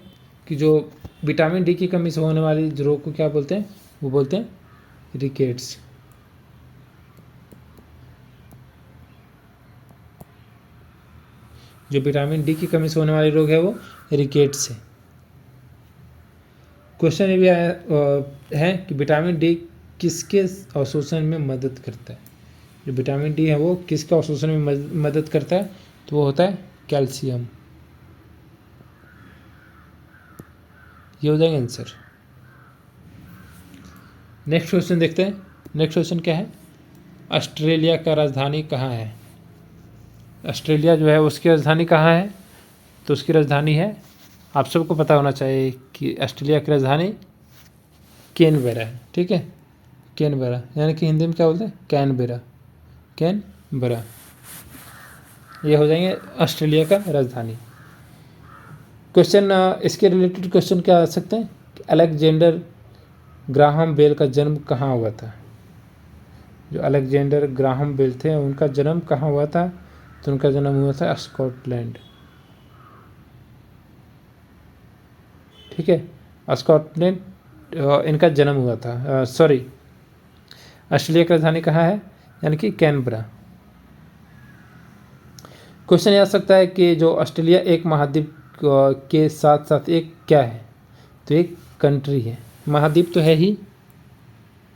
कि जो विटामिन डी की कमी से होने वाली रोग को क्या बोलते हैं? वो बोलते हैं रिकेट्स। जो विटामिन डी की कमी से होने वाली रोग है वो रिकेट्स है। क्वेश्चन ये भी आया है कि विटामिन डी किसके अवशोषण में मदद करता है? जो विटामिन डी है वो किसके अवशोषण में मदद करता है? तो वो होता है कैल्शियम। ये हो जाएगा आंसर। नेक्स्ट क्वेश्चन देखते हैं। नेक्स्ट क्वेश्चन क्या है? ऑस्ट्रेलिया का राजधानी कहाँ है? ऑस्ट्रेलिया जो है उसकी राजधानी कहाँ है? तो उसकी राजधानी है, आप सबको पता होना चाहिए कि ऑस्ट्रेलिया की राजधानी कैनबेरा है। ठीक है, कैनबेरा, यानी कि हिंदी में क्या बोलते हैं? Canberra, Canberra. ये हो जाएंगे ऑस्ट्रेलिया का राजधानी। क्वेश्चन इसके रिलेटेड क्वेश्चन क्या आ सकते हैं? अलेक्जेंडर ग्राहम बेल का जन्म कहाँ हुआ था? जो अलेक्जेंडर ग्राहम बेल थे उनका जन्म कहाँ हुआ था? तो उनका जन्म हुआ था स्कॉटलैंड। ठीक है, स्कॉटलैंड इनका जन्म हुआ था। सॉरी, ऑस्ट्रेलिया की राजधानी कहाँ है? यानी कि कैनबरा। क्वेश्चन ये आ सकता है कि जो ऑस्ट्रेलिया एक महाद्वीप के साथ साथ एक क्या है? तो एक कंट्री है। महाद्वीप तो है ही,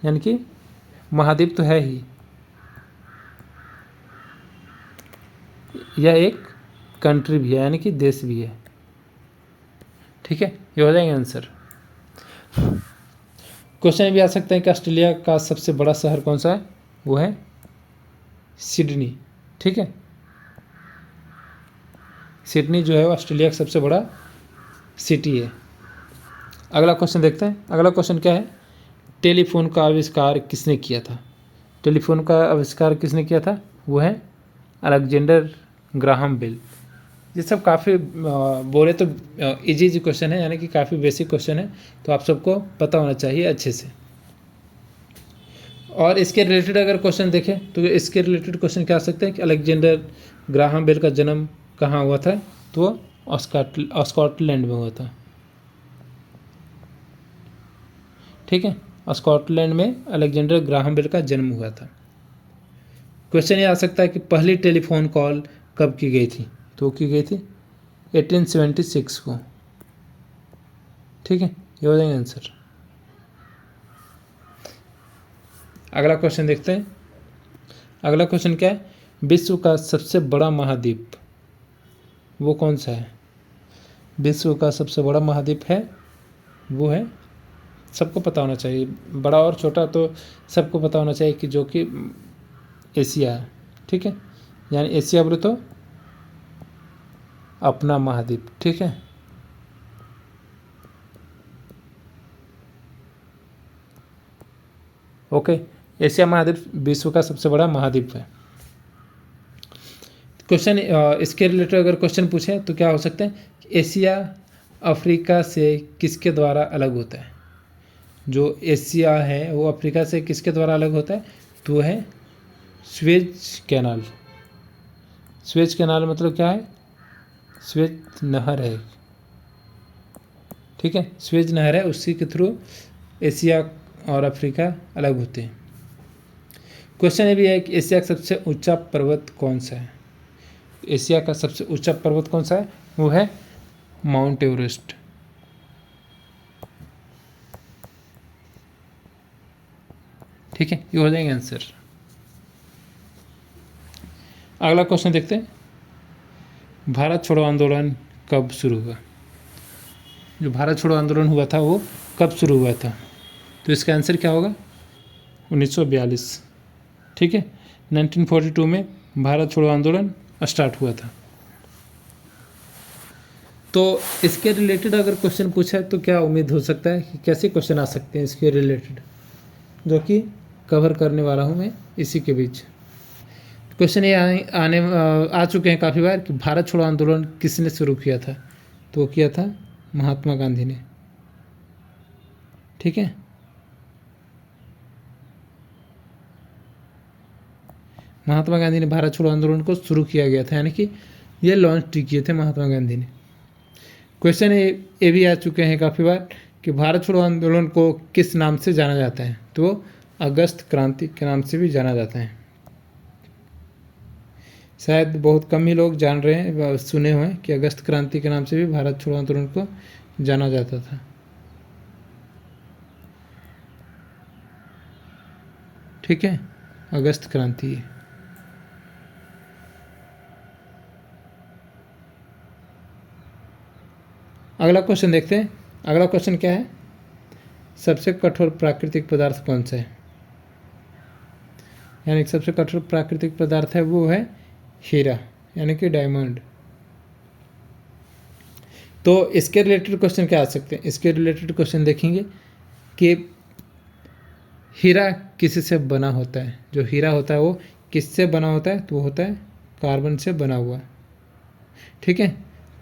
यानी कि महाद्वीप तो है ही, यह एक कंट्री भी है, यानी कि देश भी है। ठीक है, ये हो जाएगा आंसर। क्वेश्चन भी आ सकते हैं कि ऑस्ट्रेलिया का सबसे बड़ा शहर कौन सा है? वो है सिडनी। ठीक है, सिडनी जो है ऑस्ट्रेलिया का सबसे बड़ा सिटी है। अगला क्वेश्चन देखते हैं। अगला क्वेश्चन क्या है? टेलीफोन का आविष्कार किसने किया था? टेलीफोन का आविष्कार किसने किया था? वो है अलेक्जेंडर ग्राहम बेल। ये सब काफ़ी बोले तो इजी क्वेश्चन है, यानी कि काफ़ी बेसिक क्वेश्चन है, तो आप सबको पता होना चाहिए अच्छे से। और इसके रिलेटेड अगर क्वेश्चन देखें तो इसके रिलेटेड क्वेश्चन क्या आ सकते हैं कि अलेक्जेंडर ग्राहम बेल का जन्म कहाँ हुआ था? तो स्कॉटलैंड में हुआ था। ठीक है, स्कॉटलैंड में अलेक्जेंडर ग्राहम बेल का जन्म हुआ था। क्वेश्चन ये आ सकता है कि पहली टेलीफोन कॉल कब की गई थी? तो की गई थी 1876 को। ठीक है, ये हो जाएगा आंसर। अगला क्वेश्चन देखते हैं। अगला क्वेश्चन क्या है? विश्व का सबसे बड़ा महाद्वीप वो कौन सा है? विश्व का सबसे बड़ा महाद्वीप है वो है, सबको पता होना चाहिए, बड़ा और छोटा तो सबको पता होना चाहिए कि जो कि एशिया है। ठीक है, यानी एशिया बोले तो अपना महाद्वीप। ठीक है, ओके, एशिया महाद्वीप विश्व का सबसे बड़ा महाद्वीप है। क्वेश्चन इसके रिलेटेड अगर क्वेश्चन पूछे तो क्या हो सकते हैं? एशिया अफ्रीका से किसके द्वारा अलग होता है? जो एशिया है वो अफ्रीका से किसके द्वारा अलग होता है? तो है स्वेज कैनाल। स्वेज कैनाल मतलब क्या है? स्वेज नहर है। ठीक है, स्वेज नहर है, उसी के थ्रू एशिया और अफ्रीका अलग होते हैं। क्वेश्चन ये भी है कि एशिया का सबसे ऊंचा पर्वत कौन सा है? एशिया का सबसे ऊंचा पर्वत कौन सा है? वो है माउंट एवरेस्ट। ठीक है, ये हो जाएगा आंसर। अगला क्वेश्चन देखते हैं। भारत छोड़ो आंदोलन कब शुरू हुआ? जो भारत छोड़ो आंदोलन हुआ था वो कब शुरू हुआ था? तो इसका आंसर क्या होगा? 1942। ठीक है, 1942 में भारत छोड़ो आंदोलन स्टार्ट हुआ था। तो इसके रिलेटेड अगर क्वेश्चन पूछा तो क्या उम्मीद हो सकता है कि कैसे क्वेश्चन आ सकते हैं इसके रिलेटेड, जो कि कवर करने वाला हूँ मैं इसी के बीच। क्वेश्चन ये आ चुके हैं काफ़ी बार कि भारत छोड़ो आंदोलन किसने शुरू किया था, तो किया था महात्मा गांधी ने। ठीक है, महात्मा गांधी ने भारत छोड़ो आंदोलन को शुरू किया गया था, यानी कि ये लॉन्च किए थे महात्मा गांधी ने। क्वेश्चन ये भी आ चुके हैं काफ़ी बार कि भारत छोड़ो आंदोलन को किस नाम से जाना जाता है, तो अगस्त क्रांति के नाम से भी जाना जाता है। शायद बहुत कम ही लोग जान रहे हैं, सुने हुए हैं कि अगस्त क्रांति के नाम से भी भारत छोड़ो आंदोलन को जाना जाता था। ठीक है, अगस्त क्रांति। अगला क्वेश्चन देखते हैं। अगला क्वेश्चन क्या है, सबसे कठोर प्राकृतिक पदार्थ कौन सा है, यानी सबसे कठोर प्राकृतिक पदार्थ है वो है हीरा, यानी कि डायमंड। तो इसके रिलेटेड क्वेश्चन क्या आ सकते हैं, इसके रिलेटेड क्वेश्चन देखेंगे कि हीरा किससे बना होता है। जो हीरा होता है वो किससे बना होता है, तो वो होता है कार्बन से बना हुआ। ठीक है,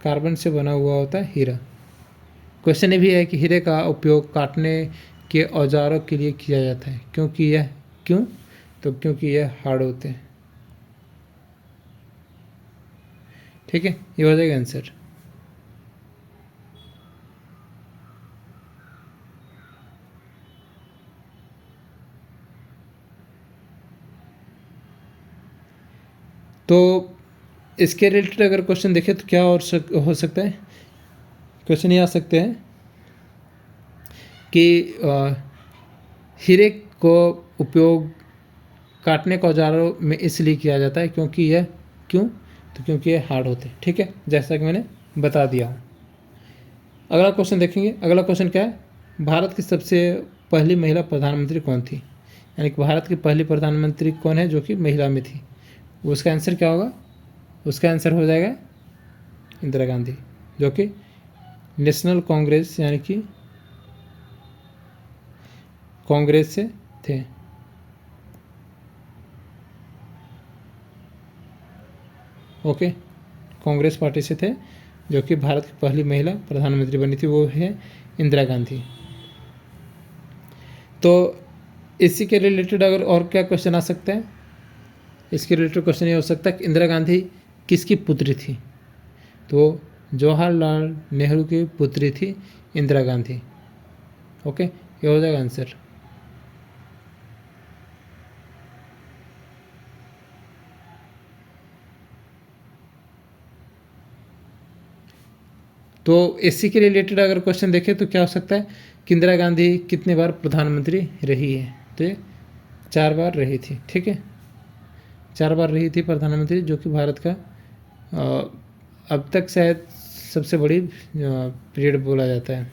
कार्बन से बना हुआ होता है हीरा। क्वेश्चन ये भी है कि हीरे का उपयोग काटने के औजारों के लिए किया जाता है, क्योंकि यह हार्ड होते हैं। ठीक है, ये हो जाएगा आंसर। तो इसके रिलेटेड अगर क्वेश्चन देखें तो क्या और हो सकता है, क्वेश्चन ये आ सकते हैं कि हीरे को उपयोग काटने के औजारों में इसलिए किया जाता है क्योंकि ये हार्ड होते हैं। ठीक है, जैसा कि मैंने बता दिया हूँ। अगला क्वेश्चन देखेंगे। अगला क्वेश्चन क्या है, भारत की सबसे पहली महिला प्रधानमंत्री कौन थी, यानी कि भारत की पहली प्रधानमंत्री कौन है जो कि महिला में थी। उसका आंसर क्या होगा, उसका आंसर हो जाएगा इंदिरा गांधी, जो कि नेशनल कांग्रेस यानी कि कांग्रेस से थे। ओके, कांग्रेस पार्टी से थे, जो कि भारत की पहली महिला प्रधानमंत्री बनी थी, वो है इंदिरा गांधी। तो इसी के रिलेटेड अगर और क्या क्वेश्चन आ सकता है, इसके रिलेटेड क्वेश्चन ये हो सकता है कि इंदिरा गांधी किसकी पुत्री थी, तो जवाहरलाल नेहरू की पुत्री थी इंदिरा गांधी। ओके, ये हो जाएगा आंसर। तो इसी के रिलेटेड अगर क्वेश्चन देखें तो क्या हो सकता है कि इंदिरा गांधी कितने बार प्रधानमंत्री रही है, तो ये 4 बार रही थी। ठीक है, 4 बार रही थी प्रधानमंत्री, जो कि भारत का अब तक शायद सबसे बड़ी पीरियड बोला जाता है।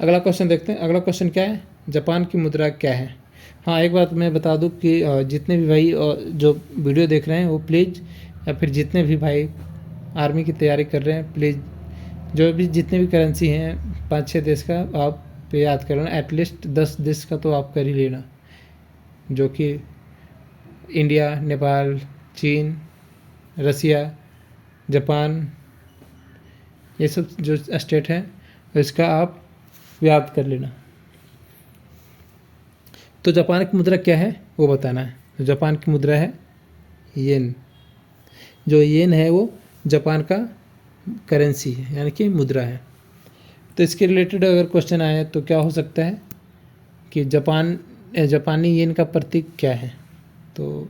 अगला क्वेश्चन देखते हैं। अगला क्वेश्चन क्या है, जापान की मुद्रा क्या है। हाँ, एक बात मैं बता दूं कि जितने भी भाई जो वीडियो देख रहे हैं वो प्लीज़, या फिर जितने भी भाई आर्मी की तैयारी कर रहे हैं, प्लीज़ जो भी जितने भी करेंसी हैं 5-6 देश का आप याद कर लेना, एटलीस्ट 10 देश का तो आप कर ही लेना, जो कि इंडिया, नेपाल, चीन, रसिया, जापान, ये सब जो स्टेट हैं इसका आप याद कर लेना। तो जापान की मुद्रा क्या है वो बताना है। तो जापान की मुद्रा है येन। जो येन है वो जापान का करेंसी है, यानी कि मुद्रा है। तो इसके रिलेटेड अगर क्वेश्चन आए तो क्या हो सकता है कि जापानी येन का प्रतीक क्या है, तो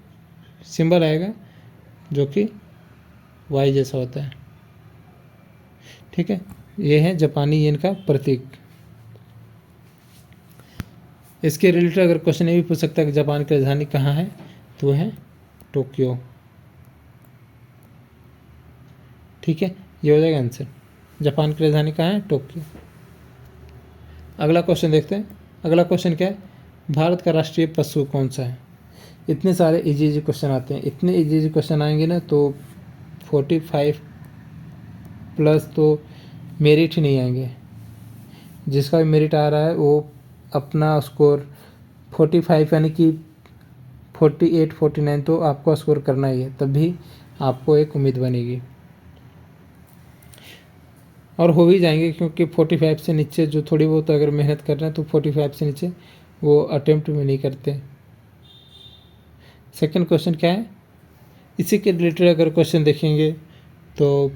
सिंबल आएगा जो कि वाई जैसा होता है। ठीक है, ये है जापानी येन का प्रतीक। इसके रिलेटेड अगर क्वेश्चन ये भी पूछ सकता है कि जापान की राजधानी कहाँ है, तो है टोक्यो। ठीक है, ये हो जाएगा आंसर। जापान की राजधानी कहाँ है, टोक्यो। अगला क्वेश्चन देखते हैं। अगला क्वेश्चन क्या है, भारत का राष्ट्रीय पशु कौन सा है। इतने सारे इजी क्वेश्चन आते हैं, इतने इजी क्वेश्चन आएंगे ना तो 45 प्लस तो मेरिट ही नहीं आएंगे। जिसका भी मेरिट आ रहा है वो अपना स्कोर 45 यानी कि 48 49 तो आपको स्कोर करना ही है, तभी आपको एक उम्मीद बनेगी। और हो भी जाएंगे, क्योंकि 45 से नीचे जो थोड़ी बहुत अगर मेहनत कर रहे हैं तो 45 से नीचे वो अटेम्प्ट में नहीं करते। सेकंड क्वेश्चन क्या है, इसी के रिलेटेड अगर क्वेश्चन देखेंगे तो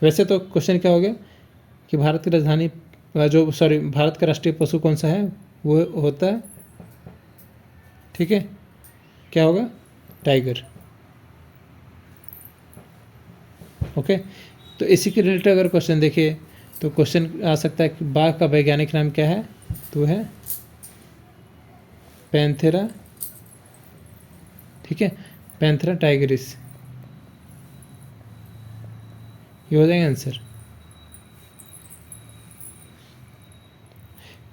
वैसे तो क्वेश्चन क्या हो गया कि भारत की राजधानी भारत का राष्ट्रीय पशु कौन सा है, वो होता है, ठीक है, क्या होगा, टाइगर। ओके, तो इसी के रिलेटेड अगर क्वेश्चन देखिए तो क्वेश्चन आ सकता है कि बाघ का वैज्ञानिक नाम क्या है, तो है पैंथेरा, ठीक है, पैंथेरा टाइगरिस, ये हो जाएगा आंसर।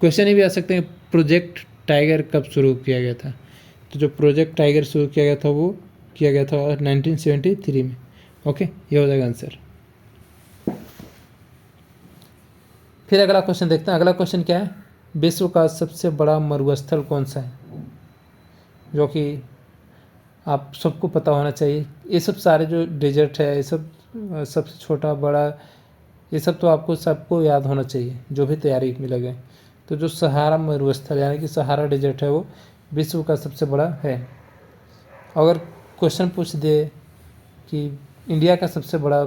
क्वेश्चन ये भी आ सकते हैं प्रोजेक्ट टाइगर कब शुरू किया गया था, तो जो प्रोजेक्ट टाइगर शुरू किया गया था वो किया गया था 1973 में। ओके, ये हो जाएगा आंसर। फिर अगला क्वेश्चन देखते हैं। अगला क्वेश्चन क्या है, विश्व का सबसे बड़ा मरुस्थल कौन सा है, जो कि आप सबको पता होना चाहिए। ये सब सारे जो डेजर्ट है, ये सब सबसे छोटा बड़ा, ये सब तो आपको सबको याद होना चाहिए जो भी तैयारी में लगे। तो जो सहारा मरुस्थल यानी कि सहारा डेजर्ट है वो विश्व का सबसे बड़ा है। अगर क्वेश्चन पूछ दे कि इंडिया का सबसे बड़ा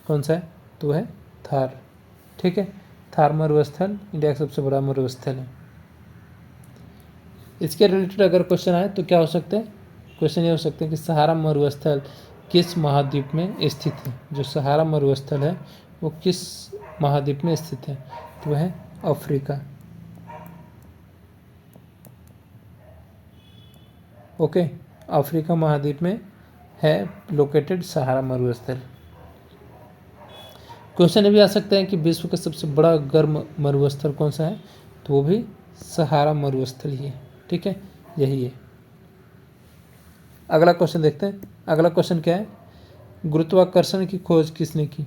कौन सा है, तो है थार, ठीक है, थार मरुस्थल इंडिया का सबसे बड़ा मरुस्थल है। इसके रिलेटेड अगर क्वेश्चन आए तो क्या हो सकते हैं, क्वेश्चन ये हो सकते हैं कि सहारा मरुस्थल किस महाद्वीप में स्थित है। जो सहारा मरुस्थल है वो किस महाद्वीप में स्थित है, तो वह है अफ्रीका। ओके, अफ्रीका महाद्वीप में है लोकेटेड सहारा मरुस्थल। क्वेश्चन ये भी आ सकते हैं कि विश्व का सबसे बड़ा गर्म मरुस्थल कौन सा है, तो वो भी सहारा मरुस्थल ही है, ठीक है, यही है। अगला क्वेश्चन देखते हैं। अगला क्वेश्चन क्या है, गुरुत्वाकर्षण की खोज किसने की।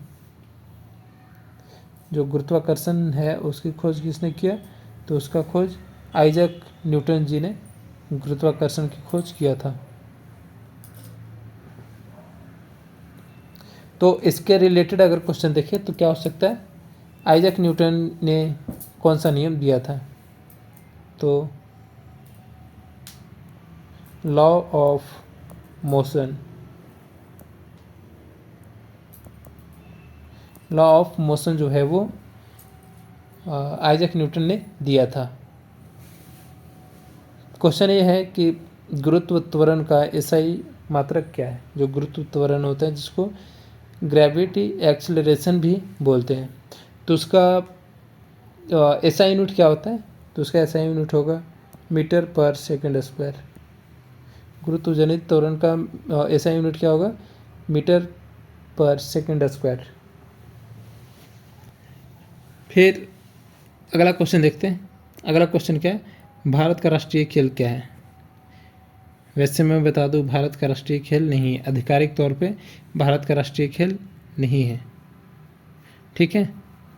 जो गुरुत्वाकर्षण है उसकी खोज किसने किया, तो उसका खोज आइजैक न्यूटन जी ने गुरुत्वाकर्षण की खोज किया था। तो इसके रिलेटेड अगर क्वेश्चन देखें तो क्या हो सकता है, आइजैक न्यूटन ने कौन सा नियम दिया था, तो law of motion, law of motion जो है वो आइजैक न्यूटन ने दिया था। क्वेश्चन ये है कि गुरुत्व त्वरण का एसआई मात्रक क्या है। जो गुरुत्व त्वरण होता है जिसको ग्रेविटी एक्सेलरेशन भी बोलते हैं, तो उसका एसआई यूनिट क्या होता है, तो उसका एसआई यूनिट होगा मीटर पर सेकंड स्क्वायर। गुरुत्वजनित त्वरण का एसआई यूनिट क्या होगा, मीटर पर सेकंड स्क्वायर। फिर अगला क्वेश्चन देखते हैं। अगला क्वेश्चन क्या है, भारत का राष्ट्रीय खेल क्या है। वैसे मैं बता दूं भारत का राष्ट्रीय खेल नहीं है, आधिकारिक तौर पे भारत का राष्ट्रीय खेल नहीं है, ठीक है,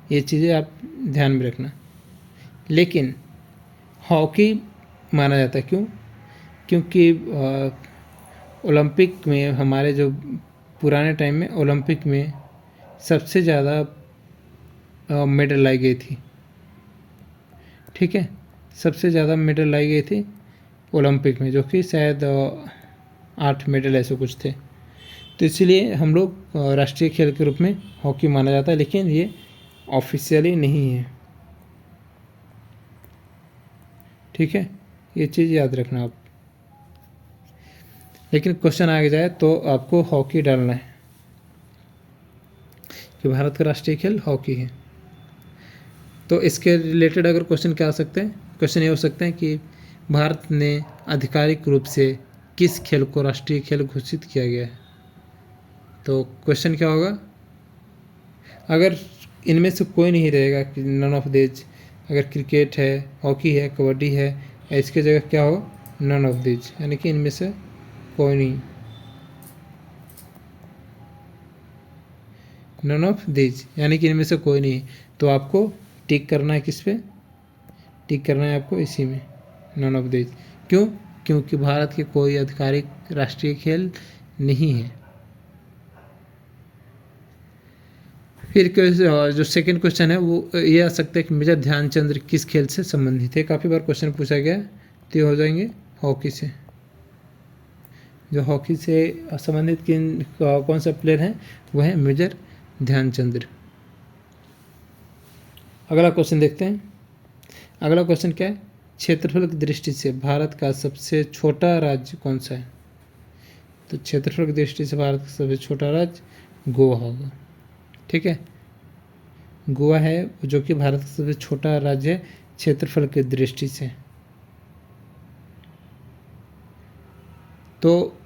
ये चीज़ें आप ध्यान में रखना। लेकिन हॉकी माना जाता है, क्यों, क्योंकि ओलंपिक में हमारे जो पुराने टाइम में ओलंपिक में सबसे ज़्यादा मेडल लाई गई थी, ठीक है, सबसे ज़्यादा मेडल लाई गई थी ओलंपिक में, जो कि शायद 8 मेडल ऐसे कुछ थे। तो इसलिए हम लोग राष्ट्रीय खेल के रूप में हॉकी माना जाता है, लेकिन ये ऑफिशियली नहीं है, ठीक है, ये चीज़ याद रखना आप। लेकिन क्वेश्चन आगे जाए तो आपको हॉकी डालना है कि भारत का राष्ट्रीय खेल हॉकी है। तो इसके रिलेटेड अगर क्वेश्चन क्या आ सकते हैं, क्वेश्चन ये हो सकते हैं कि भारत ने आधिकारिक रूप से किस खेल को राष्ट्रीय खेल घोषित किया गया है। तो क्वेश्चन क्या होगा, अगर इनमें से कोई नहीं रहेगा कि नन ऑफ दिस, अगर क्रिकेट है, हॉकी है, कबड्डी है, इसके जगह क्या हो, नन ऑफ दीज, यानी कि इनमें से कोई नहीं, नन ऑफ दीज यानी कि इनमें से कोई नहीं। तो आपको टिक करना है, किस पे टिक करना है आपको, इसी में, नन ऑफ दीज। क्यों? क्योंकि भारत के कोई आधिकारिक राष्ट्रीय खेल नहीं है। फिर जो सेकंड क्वेश्चन है वो ये आ सकता है कि मेजर ध्यानचंद किस खेल से संबंधित है। काफ़ी बार क्वेश्चन पूछा गया, तो ये हो जाएंगे हॉकी से। जो हॉकी से संबंधित कौन सा प्लेयर है, वो है मेजर ध्यानचंद। अगला क्वेश्चन देखते हैं। अगला क्वेश्चन क्या है, क्षेत्रफल की दृष्टि से भारत का सबसे छोटा राज्य कौन सा है। तो क्षेत्रफल की दृष्टि से भारत का सबसे छोटा राज्य गोवा होगा। ठीक है, गोवा है जो कि भारत का सबसे छोटा राज्य है क्षेत्रफल की दृष्टि से। तो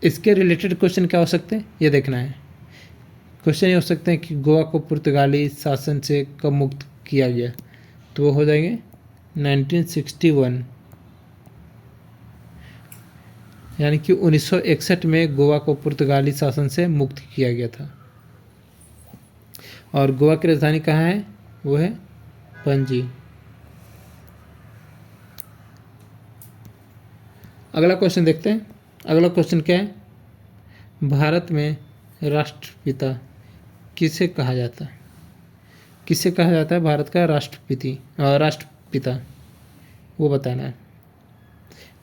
इसके रिलेटेड क्वेश्चन क्या हो सकते हैं, ये देखना है। क्वेश्चन ये हो सकते हैं कि गोवा को पुर्तगाली शासन से कब मुक्त किया गया। तो वो हो जाएंगे 1961, यानी कि 1961 में गोवा को पुर्तगाली शासन से मुक्त किया गया था। और गोवा की राजधानी कहाँ है, वो है पणजी। अगला क्वेश्चन देखते हैं। अगला क्वेश्चन क्या है, भारत में राष्ट्रपिता किसे कहा जाता है। किसे कहा जाता है भारत का राष्ट्रपिता, वो बताना है।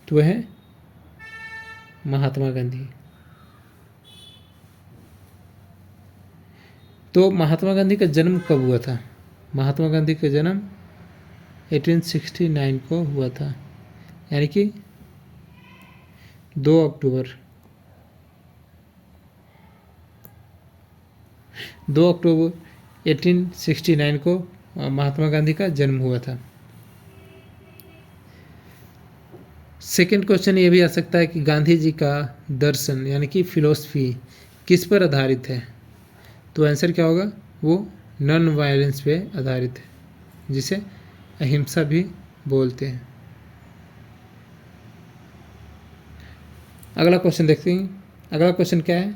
तो वह है महात्मा गांधी। तो महात्मा गांधी का जन्म कब हुआ था। महात्मा गांधी का जन्म 1869 को हुआ था, यानी कि 2 अक्टूबर 1869 को महात्मा गांधी का जन्म हुआ था। सेकंड क्वेश्चन ये भी आ सकता है कि गांधी जी का दर्शन यानी कि फिलॉसफी किस पर आधारित है। तो आंसर क्या होगा, वो नॉन वायलेंस पे आधारित है, जिसे अहिंसा भी बोलते हैं। अगला क्वेश्चन देखते हैं। अगला क्वेश्चन क्या है,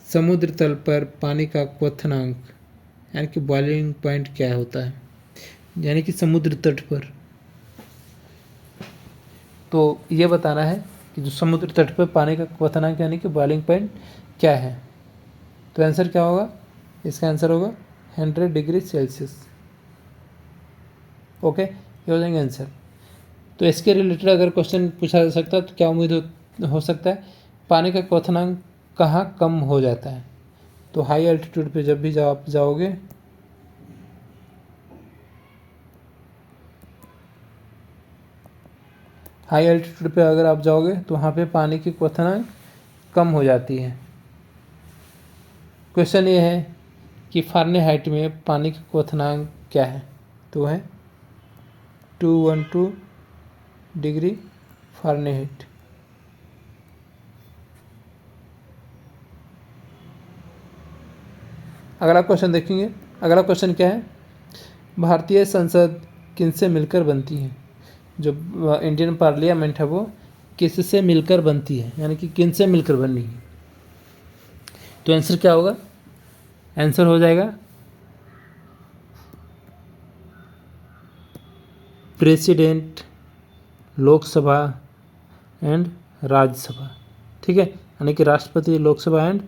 समुद्र तल पर पानी का क्वथनांक यानी कि बॉइलिंग पॉइंट क्या होता है। यानी कि समुद्र तट पर, तो ये बताना है कि जो समुद्र तट पर पानी का क्वथनांक यानी कि बॉइलिंग पॉइंट क्या है। तो आंसर क्या होगा, इसका आंसर होगा 100 डिग्री सेल्सियस। ओके, ये हो जाएंगे आंसर। तो इसके रिलेटेड अगर क्वेश्चन पूछा जा सकता है तो क्या उम्मीद हो सकता है, पानी का क्वथनांक कहाँ कम हो जाता है। तो हाई एल्टीट्यूड पे जब भी आप जाओगे, हाई एल्टीट्यूड पे अगर आप जाओगे तो वहाँ पे पानी की क्वथनांक कम हो जाती है। क्वेश्चन ये है कि फ़ारेनहाइट में पानी का क्वथनांक क्या है। तो है 212 डिग्री फ़ारेनहाइट। अगला क्वेश्चन देखेंगे। अगला क्वेश्चन क्या है, भारतीय संसद किनसे मिलकर बनती है। जो इंडियन पार्लियामेंट है वो किससे मिलकर बनती है, यानी कि किनसे मिलकर बनी है। तो आंसर क्या होगा, आंसर हो जाएगा प्रेसिडेंट, लोकसभा एंड राज्यसभा। ठीक है, यानी कि राष्ट्रपति, लोकसभा एंड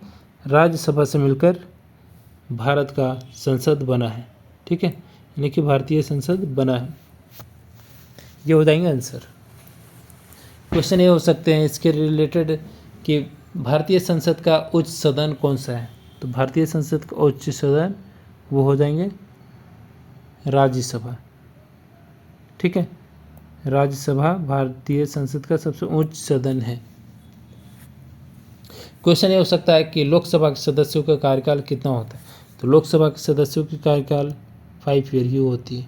राज्यसभा से मिलकर भारत का संसद बना है। ठीक है, यानी कि भारतीय संसद बना है। ये हो जाएंगे आंसर। क्वेश्चन ये हो सकते हैं इसके रिलेटेड कि भारतीय संसद का उच्च सदन कौन सा है। तो भारतीय संसद का उच्च सदन वो हो जाएंगे राज्यसभा। ठीक है, राज्यसभा भारतीय संसद का सबसे उच्च सदन है। क्वेश्चन ये हो सकता है कि लोकसभा के सदस्यों का कार्यकाल कितना होता है। तो लोकसभा के सदस्यों की कार्यकाल 5 ईयर ही होती है।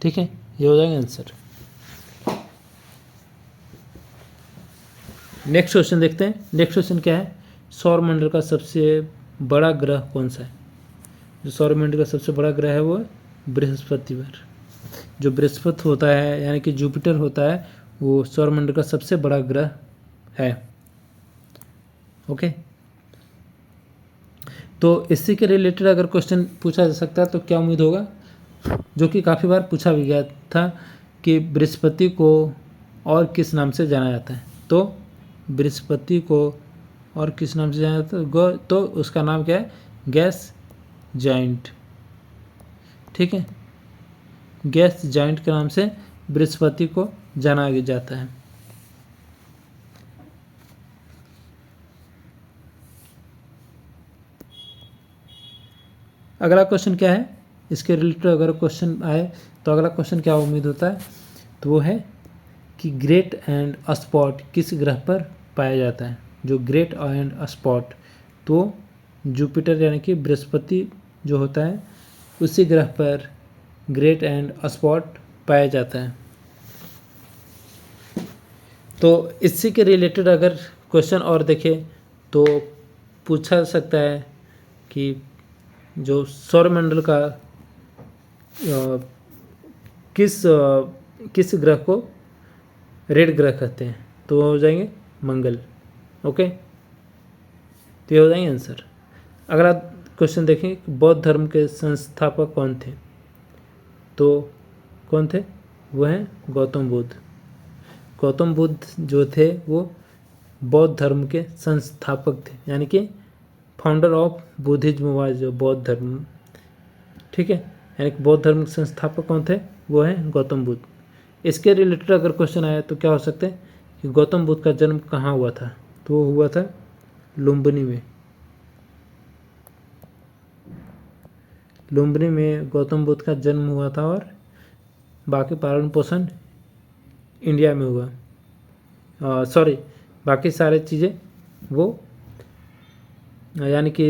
ठीक है, ये हो जाएगा आंसर। नेक्स्ट क्वेश्चन देखते हैं। नेक्स्ट क्वेश्चन क्या है, सौरमंडल का सबसे बड़ा ग्रह कौन सा है। जो सौरमंडल का सबसे बड़ा ग्रह है वो बृहस्पतिवार। जो बृहस्पति होता है यानी कि जुपिटर होता है वो सौरमंडल का सबसे बड़ा ग्रह है। ओके, तो इसी के रिलेटेड अगर क्वेश्चन पूछा जा सकता है तो क्या उम्मीद होगा, जो कि काफ़ी बार पूछा भी गया था कि बृहस्पति को और किस नाम से जाना जाता है। तो बृहस्पति को और किस नाम से जाना जाता है, तो उसका नाम क्या है, गैस जाइंट। ठीक है, गैस जाइंट के नाम से बृहस्पति को जाना जाता है। अगला क्वेश्चन क्या है, इसके रिलेटेड अगर क्वेश्चन आए तो अगला क्वेश्चन क्या उम्मीद होता है, तो वो है कि ग्रेट एंड स्पॉट किस ग्रह पर पाया जाता है। जो ग्रेट एंड स्पॉट, तो जुपिटर यानी कि बृहस्पति जो होता है उसी ग्रह पर ग्रेट एंड स्पॉट पाया जाता है। तो इसी के रिलेटेड अगर क्वेश्चन और देखें तो पूछा सकता है कि जो सौरमंडल का किस ग्रह को रेड ग्रह कहते हैं, तो हो जाएंगे मंगल। ओके, तो ये हो जाएंगे आंसर। अगला क्वेश्चन देखें, बौद्ध धर्म के संस्थापक कौन थे, तो कौन थे, वो हैं गौतम बुद्ध। गौतम बुद्ध जो थे वो बौद्ध धर्म के संस्थापक थे, यानी कि फाउंडर ऑफ बुद्धिज्म वाज जो बौद्ध धर्म। ठीक है, यानी कि बौद्ध धर्म के संस्थापक कौन थे, वो हैं गौतम बुद्ध। इसके रिलेटेड अगर क्वेश्चन आया तो क्या हो सकते हैं कि गौतम बुद्ध का जन्म कहाँ हुआ था, तो वो हुआ था लुम्बिनी में। लुम्बिनी में गौतम बुद्ध का जन्म हुआ था और बाकी पालन पोषण इंडिया में हुआ। बाकी सारे चीज़ें वो यानी कि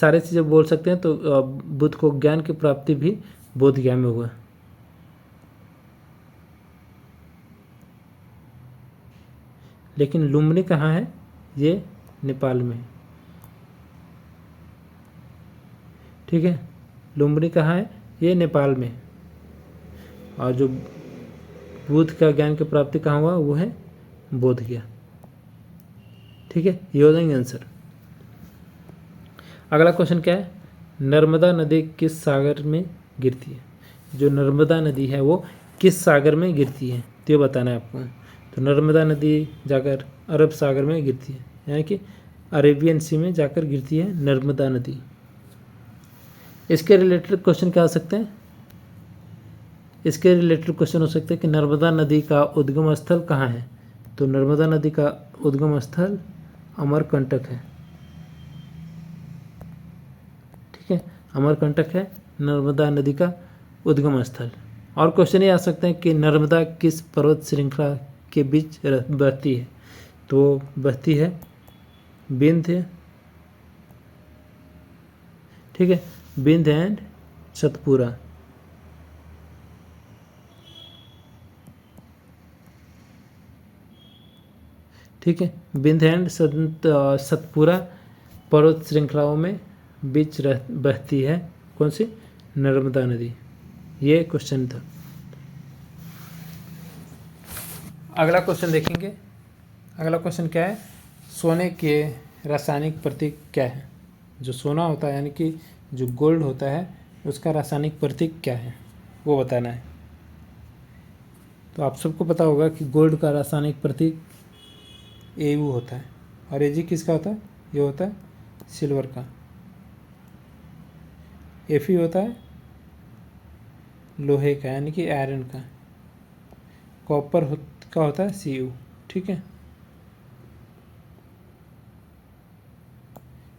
सारे चीज़ें बोल सकते हैं, तो बुद्ध को ज्ञान की प्राप्ति भी बोध गया में हुआ। लेकिन लुम्बिनी कहाँ है, ये नेपाल में। ठीक है, लुम्बिनी कहाँ है, ये नेपाल में। और जो बुद्ध का ज्ञान की प्राप्ति कहाँ हुआ, वो है बोध गया। ठीक है, ये हो जाएंगे आंसर। अगला क्वेश्चन क्या है, नर्मदा नदी किस सागर में गिरती है। जो नर्मदा नदी है वो किस सागर में गिरती है, तो ये बताना है आपको। तो नर्मदा नदी जाकर अरब सागर में गिरती है, यानी कि अरेबियन सी में जाकर गिरती है नर्मदा नदी। इसके रिलेटेड क्वेश्चन क्या आ सकते हैं, इसके रिलेटेड क्वेश्चन हो सकते हैं कि नर्मदा नदी का उद्गम स्थल कहाँ है। तो नर्मदा नदी का उद्गम स्थल अमरकंटक है। ठीक है, अमरकंटक है नर्मदा नदी का उद्गम स्थल। और क्वेश्चन ये आ सकते हैं कि नर्मदा किस पर्वत श्रृंखला के बीच बहती है, तो बहती है विंध्य। ठीक है, विंध्य एंड सतपुरा। ठीक है, विंध्य एंड सतपुरा पर्वत श्रृंखलाओं में बीच बहती है कौन सी, नर्मदा नदी। ये क्वेश्चन था। अगला क्वेश्चन देखेंगे। अगला क्वेश्चन क्या है, सोने के रासायनिक प्रतीक क्या है। जो सोना होता है यानी कि जो गोल्ड होता है उसका रासायनिक प्रतीक क्या है, वो बताना है। तो आप सबको पता होगा कि गोल्ड का रासायनिक प्रतीक AU होता है, और AG किसका होता है, ये होता है सिल्वर का। Fe होता है लोहे का यानी कि आयरन का। कॉपर का होता है Cu। ठीक है,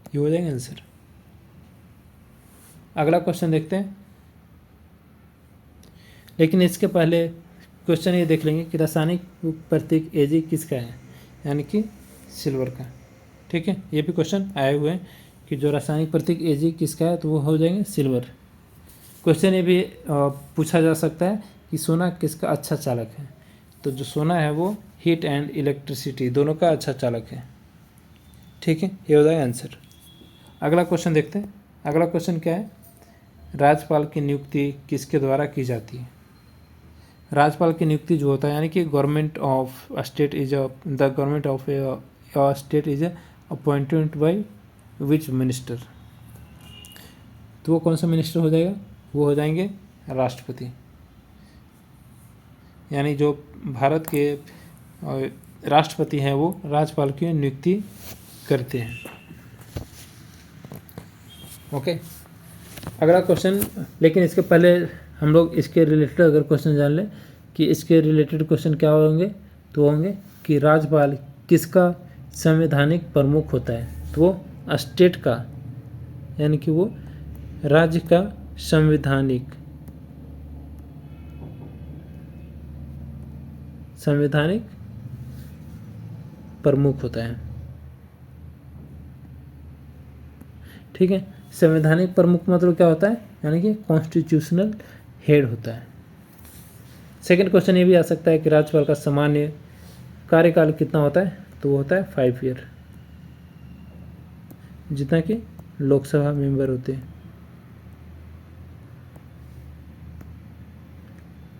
ये हो जाएगा आंसर। अगला क्वेश्चन देखते हैं, लेकिन इसके पहले क्वेश्चन ये देख लेंगे कि रासायनिक प्रतीक Ag किसका है, यानी कि सिल्वर का। ठीक है, ये भी क्वेश्चन आए हुए हैं कि जो रासायनिक प्रतीक Ag किसका है, तो वो हो जाएंगे सिल्वर। क्वेश्चन ये भी पूछा जा सकता है कि सोना किसका अच्छा चालक है। तो जो सोना है वो हीट एंड इलेक्ट्रिसिटी दोनों का अच्छा चालक है। ठीक है, ये हो जाएगा आंसर। अगला क्वेश्चन देखते हैं। अगला क्वेश्चन क्या है, राज्यपाल की नियुक्ति किसके द्वारा की जाती है। राज्यपाल की नियुक्ति जो होता है यानी कि government of state is the government of state is appointed by which minister, तो वो कौन सा मिनिस्टर हो जाएगा, वो हो जाएंगे राष्ट्रपति, यानी जो भारत के राष्ट्रपति हैं वो राज्यपाल की नियुक्ति करते हैं। ओके, अगला क्वेश्चन, लेकिन इसके पहले हम लोग इसके रिलेटेड अगर क्वेश्चन जान लें कि इसके रिलेटेड क्वेश्चन क्या होंगे, तो होंगे कि राज्यपाल किसका संवैधानिक प्रमुख होता है, तो वो स्टेट का, यानी कि वो राज्य का संवैधानिक प्रमुख होता है। ठीक है, संवैधानिक प्रमुख मतलब क्या होता है, यानी कि कॉन्स्टिट्यूशनल हेड होता है। सेकंड क्वेश्चन ये भी आ सकता है कि राज्यपाल का सामान्य कार्यकाल कितना होता है, तो वो होता है 5 ईयर, जितना कि लोकसभा मेंबर होते हैं।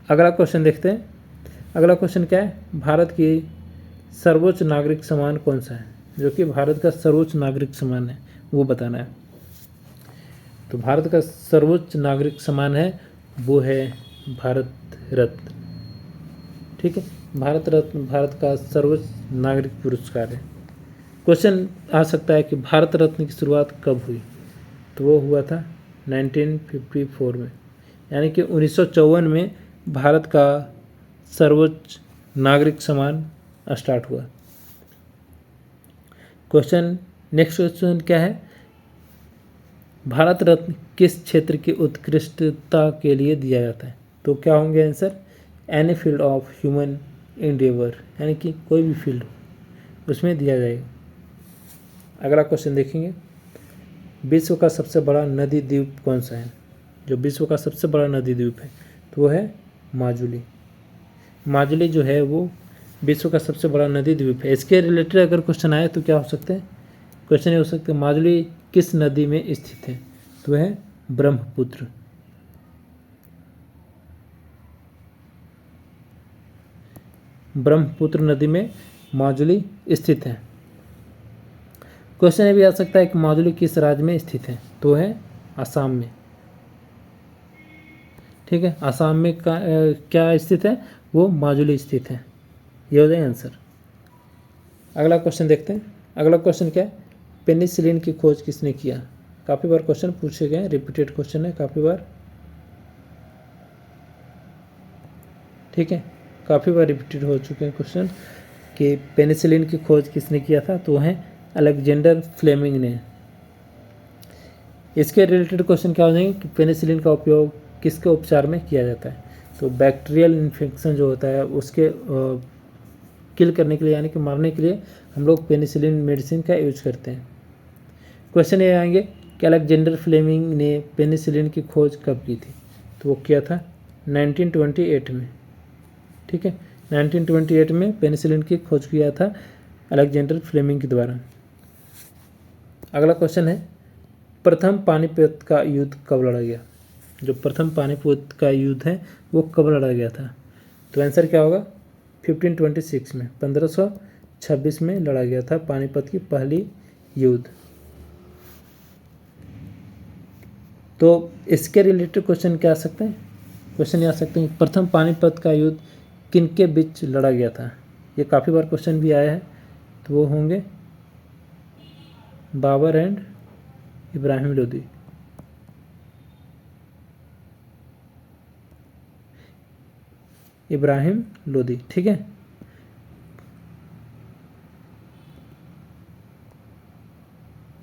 अगला क्वेश्चन देखते हैं। अगला क्वेश्चन क्या है, भारत की सर्वोच्च नागरिक सम्मान कौन सा है, जो कि भारत का सर्वोच्च नागरिक सम्मान है वो बताना है। तो भारत का सर्वोच्च नागरिक सम्मान है वो है भारत रत्न। ठीक है, भारत रत्न भारत का सर्वोच्च नागरिक पुरस्कार है। क्वेश्चन आ सकता है कि भारत रत्न की शुरुआत कब हुई, तो वो हुआ था 1954 में, यानी कि 1954 में भारत का सर्वोच्च नागरिक सम्मान स्टार्ट हुआ। क्वेश्चन, नेक्स्ट क्वेश्चन क्या है, भारत रत्न किस क्षेत्र की उत्कृष्टता के लिए दिया जाता है, तो क्या होंगे answer, any field of human Endeavour, यानी कि कोई भी फील्ड उसमें दिया जाएगा। अगला क्वेश्चन देखेंगे, विश्व का सबसे बड़ा नदी द्वीप कौन सा है, जो विश्व का सबसे बड़ा नदी द्वीप है तो वो है माजुली। माजुली जो है वो विश्व का सबसे बड़ा नदी द्वीप है। इसके रिलेटेड अगर क्वेश्चन आए तो क्या हो सकते हैं, क्वेश्चन ये हो सकते हैं माजुली किस नदी में स्थित है, तो वह है ब्रह्मपुत्र। ब्रह्मपुत्र नदी में माजुली स्थित है। क्वेश्चन ये भी आ सकता है कि माजुली किस राज्य में स्थित है, तो है असम में। ठीक है, असम में क्या स्थित है, वो माजुली स्थित है, ये हो जाएगा आंसर। अगला क्वेश्चन देखते हैं। अगला क्वेश्चन क्या है, पेनिसिलिन की खोज किसने किया, काफ़ी बार क्वेश्चन पूछे गए, रिपीटेड क्वेश्चन है काफ़ी बार। ठीक है, काफ़ी बार रिपीटेड हो चुके हैं क्वेश्चन कि पेनिसिलिन की खोज किसने किया था, तो है अलेक्जेंडर फ्लेमिंग ने। इसके रिलेटेड क्वेश्चन क्या हो जाएंगे कि पेनिसिलिन का उपयोग किसके उपचार में किया जाता है, तो बैक्टीरियल इन्फेक्शन जो होता है उसके किल करने के लिए, यानी कि मारने के लिए हम लोग पेनिसिलिन मेडिसिन का यूज करते हैं। क्वेश्चन ये आएंगे कि अलेक्जेंडर फ्लेमिंग ने पेनिसिलिन की खोज कब की थी, तो वो किया था 1928 में। ठीक है, 1928 में पेनिसिलिन की खोज किया था अलेक्जेंडर फ्लेमिंग के द्वारा। अगला क्वेश्चन है, प्रथम पानीपत का युद्ध कब लड़ा गया, जो प्रथम पानीपत का युद्ध है वो कब लड़ा गया था, तो आंसर क्या होगा, 1526 में, 1526 में लड़ा गया था पानीपत की पहली युद्ध। तो इसके रिलेटेड क्वेश्चन क्या आ सकते हैं, क्वेश्चन ये आ सकते हैं प्रथम पानीपत का युद्ध किनके बीच लड़ा गया था, ये काफ़ी बार क्वेश्चन भी आया है, तो वो होंगे बाबर एंड इब्राहिम लोदी। इब्राहिम लोदी। ठीक है,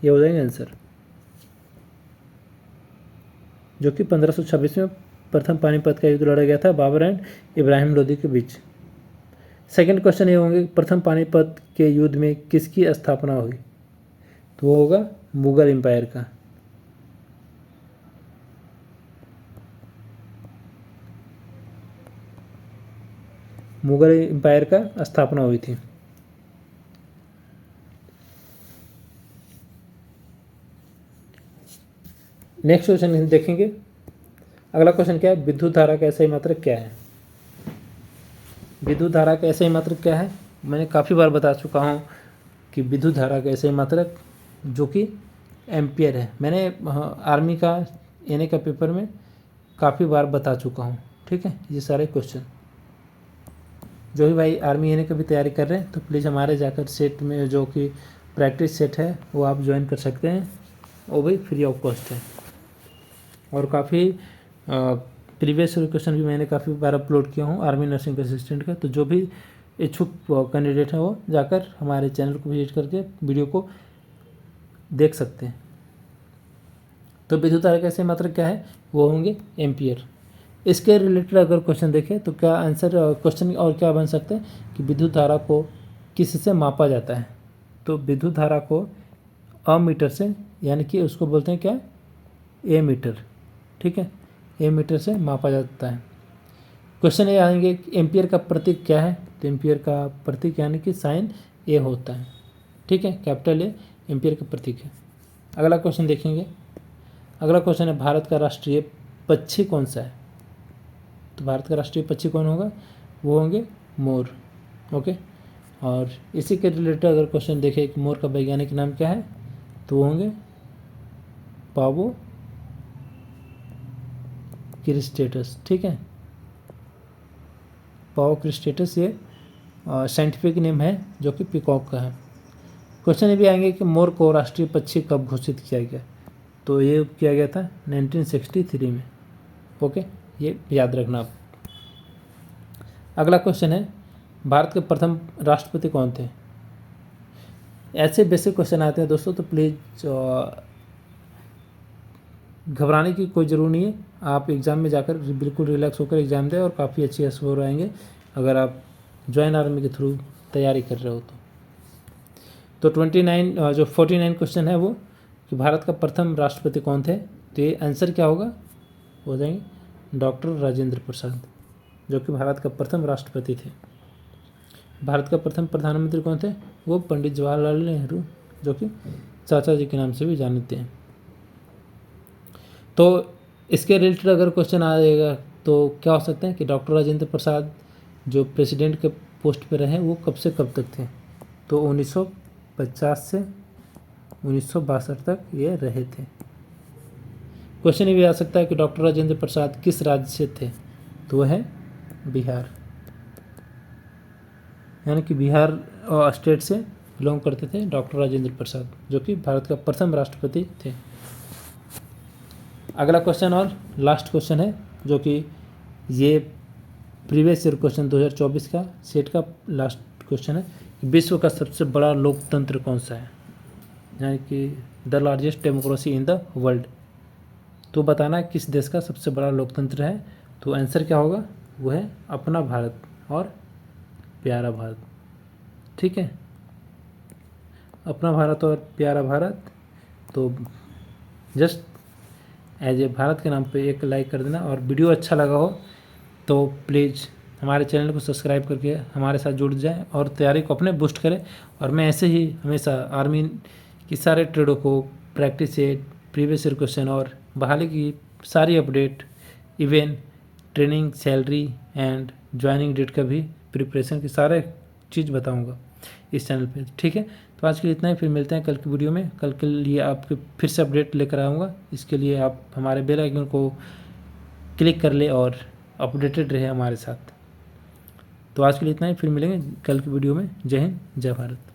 ये हो जाएगा आंसर, जो कि 1526 में प्रथम पानीपत का युद्ध लड़ा गया था बाबर एंड इब्राहिम लोदी के बीच। सेकंड क्वेश्चन ये होंगे, प्रथम पानीपत के युद्ध में किसकी स्थापना हुई, तो वो होगा मुगल एम्पायर का। मुगल एम्पायर का स्थापना हुई थी। नेक्स्ट क्वेश्चन देखेंगे। अगला क्वेश्चन क्या है, विद्युत धारा का सही मात्रक क्या है, विद्युत धारा का ऐसे ही मात्रक क्या है, मैंने काफ़ी बार बता चुका हूँ कि विद्युत धारा का ऐसे ही मात्रक जो कि एम्पियर है। मैंने आर्मी का एनए का पेपर में काफ़ी बार बता चुका हूँ। ठीक है, ये सारे क्वेश्चन जो भी भाई आर्मी एनए की भी तैयारी कर रहे हैं तो प्लीज़ हमारे जाकर सेट में जो कि प्रैक्टिस सेट है वो आप ज्वाइन कर सकते हैं, वो भी फ्री ऑफ कॉस्ट है। और काफ़ी प्रीवियस क्वेश्चन भी मैंने काफ़ी बार अपलोड किया हूँ आर्मी नर्सिंग असिस्टेंट का, तो जो भी इच्छुक कैंडिडेट है वो जाकर हमारे चैनल को विजिट करके वीडियो को देख सकते हैं। तो विद्युत धारा कैसे मात्रक क्या है, वो होंगे एम्पियर। इसके रिलेटेड अगर क्वेश्चन देखें तो क्या आंसर क्वेश्चन और क्या बन सकता है कि विद्युत धारा को किससे मापा जाता है, तो विद्युत धारा को अमीटर से, यानी कि उसको बोलते हैं क्या, ए मीटर। ठीक है, ए मीटर से मापा जाता है। क्वेश्चन ये आएंगे कि एम्पियर का प्रतीक क्या है, तो एम्पियर का प्रतीक यानी कि साइन ए होता है। ठीक है, कैपिटल ए एम्पियर का प्रतीक है। अगला क्वेश्चन देखेंगे। अगला क्वेश्चन है भारत का राष्ट्रीय पक्षी कौन सा है, तो भारत का राष्ट्रीय पक्षी कौन होगा, वो होंगे मोर। ओके, और इसी के रिलेटेड अगर क्वेश्चन देखें कि मोर का वैज्ञानिक नाम क्या है, तो वो होंगे पावो क्रिस्टेटस। ठीक है, पावो क्रिस्टेटस ये साइंटिफिक नेम है जो कि पीकॉक का है। क्वेश्चन ये भी आएंगे कि मोर को राष्ट्रीय पक्षी कब घोषित किया गया, तो ये किया गया था 1963 में। ओके, ये याद रखना आप। अगला क्वेश्चन है भारत के प्रथम राष्ट्रपति कौन थे। ऐसे बेसिक क्वेश्चन आते हैं दोस्तों, तो प्लीज़ घबराने की कोई ज़रूरत नहीं है। आप एग्ज़ाम में जाकर बिल्कुल रिलैक्स होकर एग्ज़ाम दें और काफ़ी अच्छे स्कोर आएंगे अगर आप ज्वाइन आर्मी के थ्रू तैयारी कर रहे हो तो 49 क्वेश्चन है वो कि भारत का प्रथम राष्ट्रपति कौन थे, तो ये आंसर क्या होगा, हो जाएंगे डॉक्टर राजेंद्र प्रसाद, जो कि भारत का प्रथम राष्ट्रपति थे। भारत का प्रथम प्रधानमंत्री कौन थे, वो पंडित जवाहरलाल नेहरू, जो कि चाचा जी के नाम से भी जानते हैं। तो इसके रिलेटेड अगर क्वेश्चन आएगा तो क्या हो सकते हैं कि डॉक्टर राजेंद्र प्रसाद जो प्रेसिडेंट के पोस्ट पे रहे वो कब से कब तक थे, तो 1950 से 1962 तक ये रहे थे। क्वेश्चन ये भी आ सकता है कि डॉक्टर राजेंद्र प्रसाद किस राज्य से थे, तो वह है बिहार, यानी कि बिहार स्टेट से बिलोंग करते थे डॉक्टर राजेंद्र प्रसाद, जो कि भारत का प्रथम राष्ट्रपति थे। अगला क्वेश्चन और लास्ट क्वेश्चन है जो कि ये प्रीवियस ईयर क्वेश्चन 2024 का सेट का लास्ट क्वेश्चन है, विश्व का सबसे बड़ा लोकतंत्र कौन सा है, यानी कि the largest democracy in the world. तो बताना है किस देश का सबसे बड़ा लोकतंत्र है, तो आंसर क्या होगा, वो है अपना भारत और प्यारा भारत। ठीक है, अपना भारत और प्यारा भारत। तो जस्ट एज ए भारत के नाम पे एक लाइक कर देना, और वीडियो अच्छा लगा हो तो प्लीज़ हमारे चैनल को सब्सक्राइब करके हमारे साथ जुड़ जाएं और तैयारी को अपने बूस्ट करें। और मैं ऐसे ही हमेशा आर्मी की सारे ट्रेडों को practice set, previous year question और बहाली की सारी update, event, training, salary and joining date का भी प्रिपरेशन की सारे चीज़ बताऊंगा इस चैनल पे। ठीक है, तो आज के लिए इतना ही, फिर मिलते हैं कल की वीडियो में। कल के लिए आपके फिर से अपडेट लेकर आऊँगा, इसके लिए आप हमारे बेल आइकन को क्लिक कर ले और अपडेटेड रहे हमारे साथ। तो आज के लिए इतना ही, फिर मिलेंगे कल की वीडियो में। जय हिंद, जय भारत।